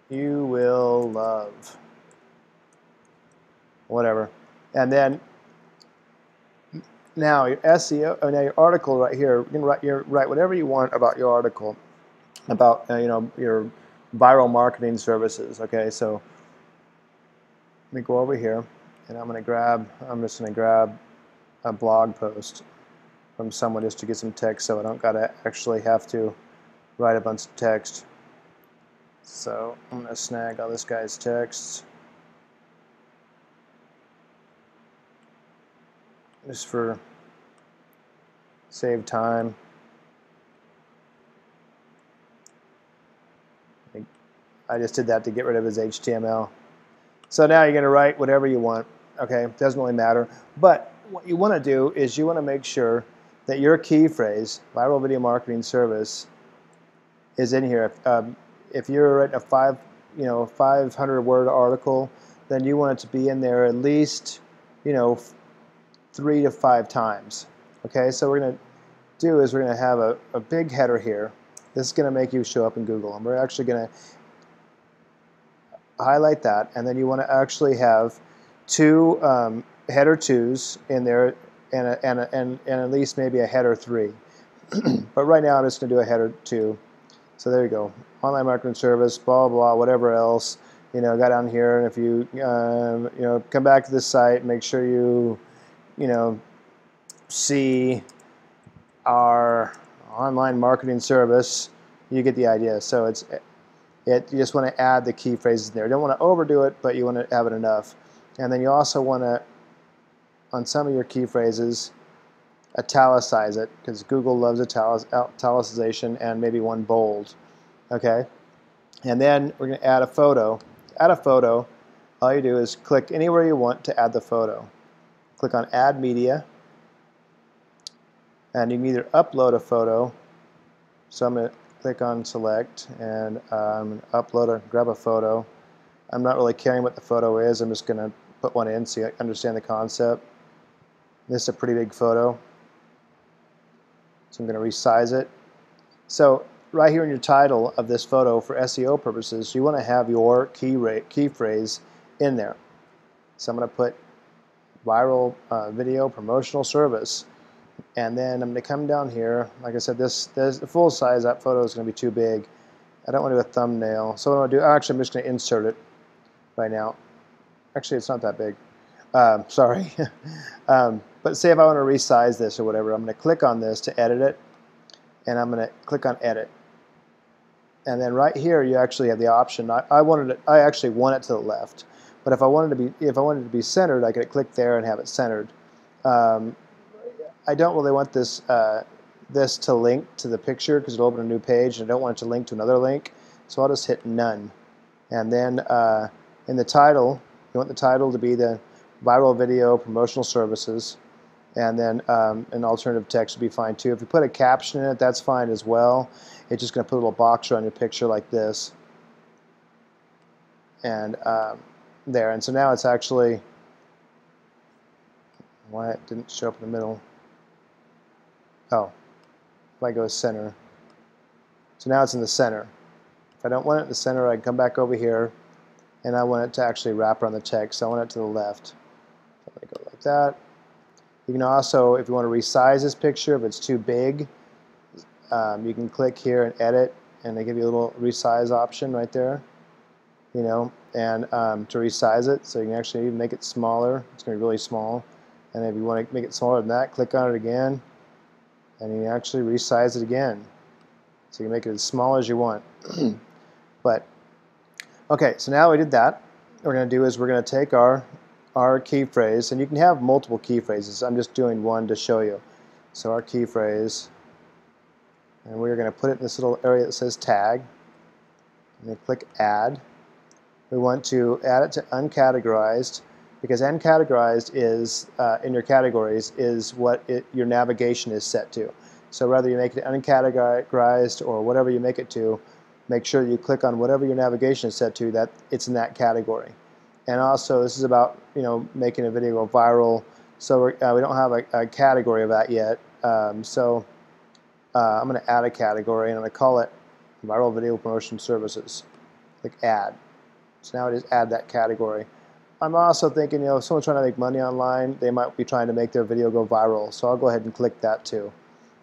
you will love, whatever. And then now your SEO, now your article right here, you can write whatever you want about your article, about your viral marketing services. Okay, so let me go over here, and I'm just going to grab a blog post from someone just to get some text, so I don't gotta actually have to write a bunch of text. So I'm gonna snag all this guy's text just for save time. I just did that to get rid of his HTML. So now you're gonna write whatever you want. Okay, doesn't really matter. But what you want to do is you want to make sure that your key phrase, viral video marketing service, is in here. If you're writing a 500-word article, then you want it to be in there at least 3 to 5 times. Okay, so we're going to do is we're going to have a big header here. This is going to make you show up in Google, and we're actually going to highlight that, and then you want to actually have 2 header 2s in there, and at least maybe a header 3. But right now I'm just going to do a header 2. So there you go. Online marketing service, blah, blah, whatever else. Go down here, and if you come back to this site, make sure you see our online marketing service. You get the idea. So you just want to add the key phrases in there. You don't want to overdo it, but you want to have it enough. And then you also want to, on some of your key phrases, italicize it, because Google loves italicization, and maybe one bold. Okay? And then we're going to add a photo. To add a photo, all you do is click anywhere you want to add the photo. Click on Add Media, and you can either upload a photo. So I'm going to click on select, and upload or grab a photo. I'm not really caring what the photo is. I'm just going to put one in so you understand the concept. This is a pretty big photo, so I'm going to resize it. So right here in your title of this photo, for SEO purposes, you want to have your key phrase in there. So I'm going to put viral video promotional service, and then I'm going to come down here. Like I said, the full size, that photo is going to be too big. I don't want to do a thumbnail, so what I'm going to do, actually I'm just going to insert it right now. Actually, it's not that big. Sorry. But say if I want to resize this or whatever, I'm going to click on this to edit it, and I'm going to click on edit. And then right here, you actually have the option. I actually want it to the left, but if I wanted to be centered, I could click there and have it centered. I don't really want this this to link to the picture because it'll open a new page, and I don't want it to link to another link, so I'll just hit none. And then in the title, you want the title to be the viral video promotional services, and then an alternative text would be fine too. If you put a caption in it, that's fine as well. It's just going to put a little box around your picture like this, and there. And so now it's actually, why it didn't show up in the middle. Oh, if I go center. So now it's in the center. If I don't want it in the center, I can come back over here, and I want it to actually wrap around the text. So I want it to the left. So I go like that. You can also, if you want to resize this picture, if it's too big, you can click here and edit, and they give you a little resize option right there, you know, and to resize it, so you can actually even make it smaller. It's going to be really small, and if you want to make it smaller than that, click on it again, and you can actually resize it again, so you can make it as small as you want. But okay, so now we did that. What we're going to do is we're going to take our key phrase, and you can have multiple key phrases. I'm just doing one to show you. So our key phrase, and we're going to put it in this little area that says tag, and then click add. We want to add it to uncategorized, because uncategorized is in your categories is what your navigation is set to. So whether you make it uncategorized or whatever you make it to, make sure you click on whatever your navigation is set to, that it's in that category. And also, this is about, you know, making a video go viral. So we don't have a category of that yet. I'm going to add a category, and I'm going to call it viral video promotion services. Click add. So now I just add that category. I'm also thinking, you know, if someone's trying to make money online, they might be trying to make their video go viral. So I'll go ahead and click that too.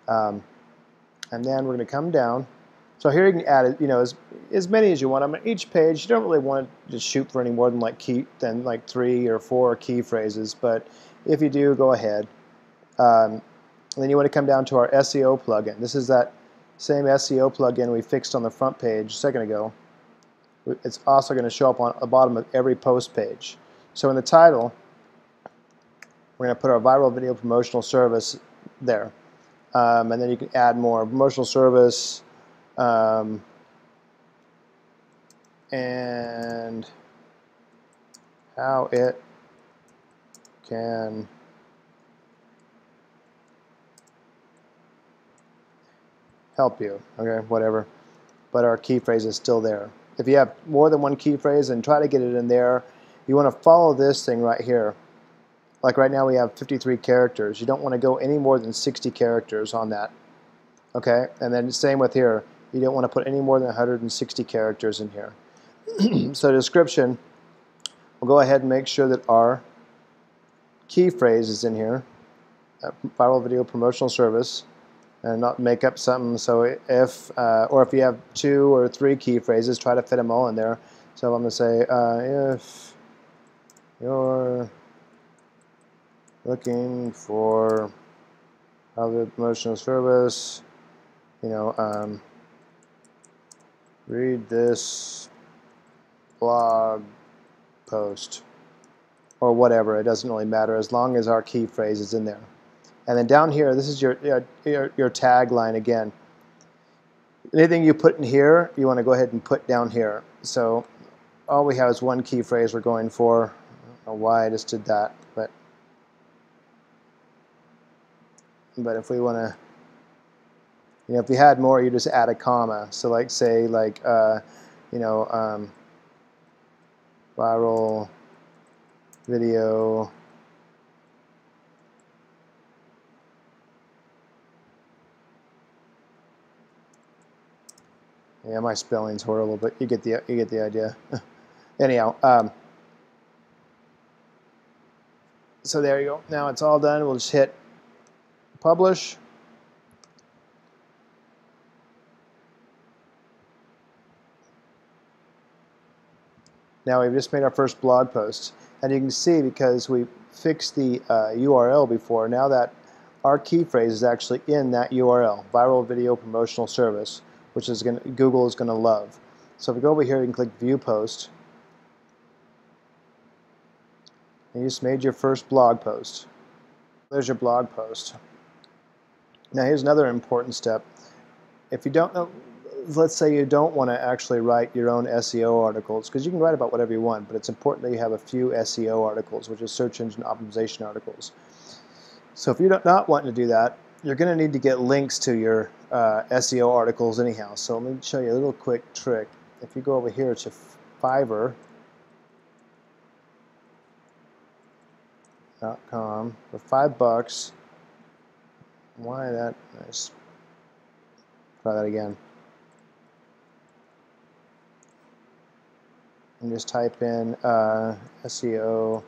And then we're going to come down. So here you can add, you know, as many as you want. I mean, each page, you don't really want to just shoot for any more than like 3 or 4 key phrases. But if you do, go ahead. And then you want to come down to our SEO plugin. This is that same SEO plugin we fixed on the front page a second ago. It's also going to show up on the bottom of every post page. So in the title, we're going to put our viral video promotional service there. And then you can add more promotional service, and how it can help you, okay, whatever. But our key phrase is still there. If you have more than one key phrase, then try to get it in there. You want to follow this thing right here. Like right now we have 53 characters. You don't want to go any more than 60 characters on that. Okay, and then same with here. You don't want to put any more than 160 characters in here. So description, we'll go ahead and make sure that our key phrase is in here. Viral video promotional service, and not make up something. So if you have 2 or 3 key phrases, try to fit them all in there. So I'm going to say if you're looking for viral promotional service, you know, read this blog post or whatever. It doesn't really matter as long as our key phrase is in there. And then down here, this is your tagline again. Anything you put in here, you want to go ahead and put down here. So all we have is one key phrase we're going for. I don't know why I just did that, but if we want to You know, if you had more, you just add a comma. So like say like you know, viral video yeah, my spelling's horrible, but you get the idea. Anyhow, so there you go. Now it's all done. We'll just hit publish. Now we've just made our first blog post, and you can see because we fixed the URL before, now that our key phrase is actually in that URL, viral video promotional service, which is Google is going to love. So if we go over here, you can click View Post, and you just made your first blog post. There's your blog post. Now here's another important step. If you don't know, let's say you don't want to actually write your own SEO articles, because you can write about whatever you want, but it's important that you have a few SEO articles, which is search engine optimization articles. So if you're not wanting to do that, you're going to need to get links to your SEO articles anyhow. So let me show you a little quick trick. If you go over here to Fiverr.com for $5, why that? Nice. Try that again. And just type in SEO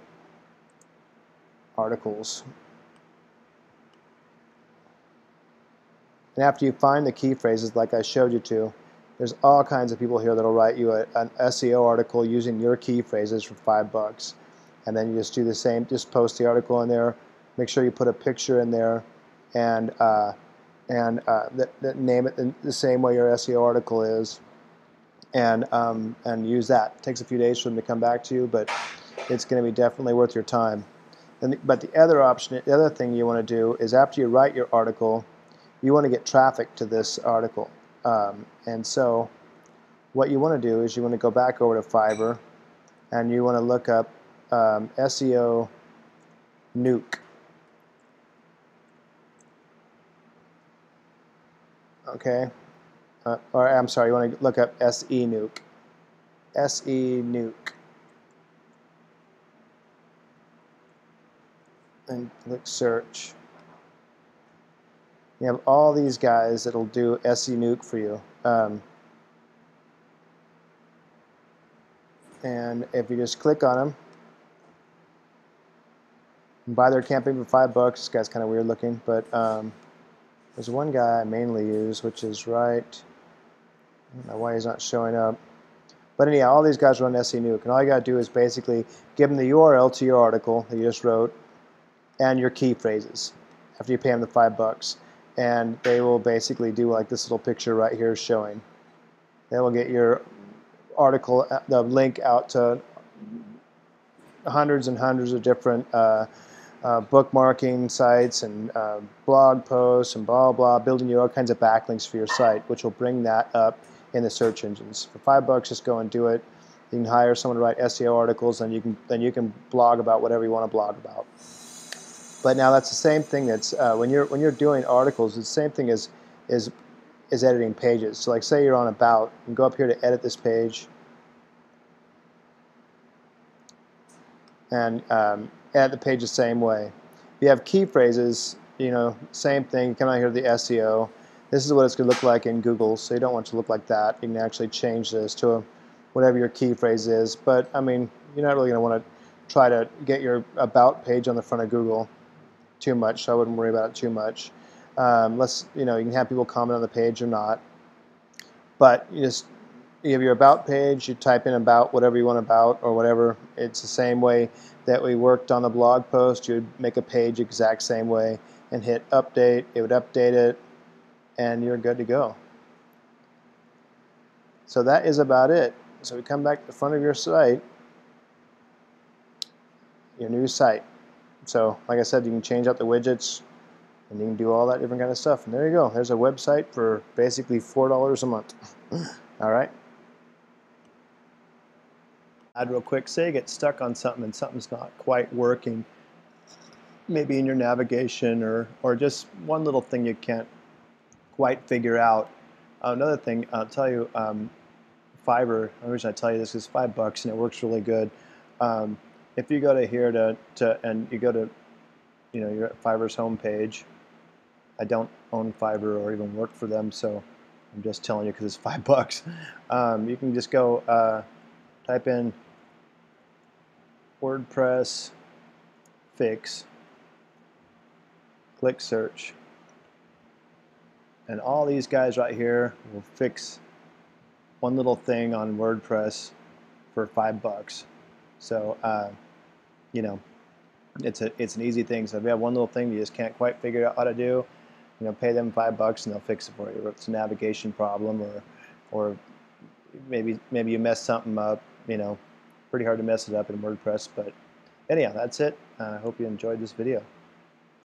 articles. And after you find the key phrases like I showed you to, there's all kinds of people here that will write you an SEO article using your key phrases for $5. And then you just do the same, just post the article in there, make sure you put a picture in there, and name it in the same way your SEO article is. And use that. It takes a few days for them to come back to you, but it's going to be definitely worth your time. But the other option, the other thing you want to do is after you write your article, you want to get traffic to this article. And so what you want to do is you want to go back over to Fiverr, and you want to look up SEO nuke. Okay. Or I'm sorry, you want to look up SE nuke. SE nuke. And click search. You have all these guys that'll do SE nuke for you. And if you just click on them, and buy their campaign for $5. This guy's kind of weird looking, but there's one guy I mainly use, which is right. I don't know why he's not showing up. But anyhow, all these guys run SE nuke, and all you got to do is basically give them the URL to your article that you just wrote and your key phrases after you pay them the $5. And they will basically do like this little picture right here showing. They will get your article, the link out to hundreds and hundreds of different bookmarking sites and blog posts and blah blah, building you all kinds of backlinks for your site, which will bring that up in the search engines. For $5, just go and do it. You can hire someone to write SEO articles, and you can blog about whatever you want to blog about. But now that's the same thing. That's when you're doing articles, it's the same thing as editing pages. So like say you're on About, you can go up here to edit this page and edit the page the same way. If you have key phrases, you know, same thing. Come out here to the SEO. This is what it's going to look like in Google, so you don't want it to look like that. You can actually change this to whatever your key phrase is. But I mean, you're not really going to want to try to get your About page on the front of Google too much, so I wouldn't worry about it too much. You know, you can have people comment on the page or not. But you have your About page, you type in about whatever you want about or whatever. It's the same way that we worked on the blog post. You'd make a page exact same way and hit update. It would update it, and you're good to go. So that is about it. So we come back to the front of your site, your new site. So like I said, you can change out the widgets, and you can do all that different kind of stuff. And there you go. There's a website for basically $4 a month. All right. Add real quick. Say you get stuck on something and something's not quite working. Maybe in your navigation or just one little thing you can't quite figure out. Another thing I'll tell you, Fiverr. The reason I tell you this is $5 and it works really good. If you go to here and you go to, you're at Fiverr's homepage. I don't own Fiverr or even work for them, so I'm just telling you because it's $5. You can just go type in WordPress fix, click search, and all these guys right here will fix one little thing on WordPress for $5. So it's an easy thing. So if you have one little thing you just can't quite figure out how to do, pay them $5 and they'll fix it for you. If it's a navigation problem, or maybe you mess something up, pretty hard to mess it up in WordPress. But anyhow, that's it. I hope you enjoyed this video.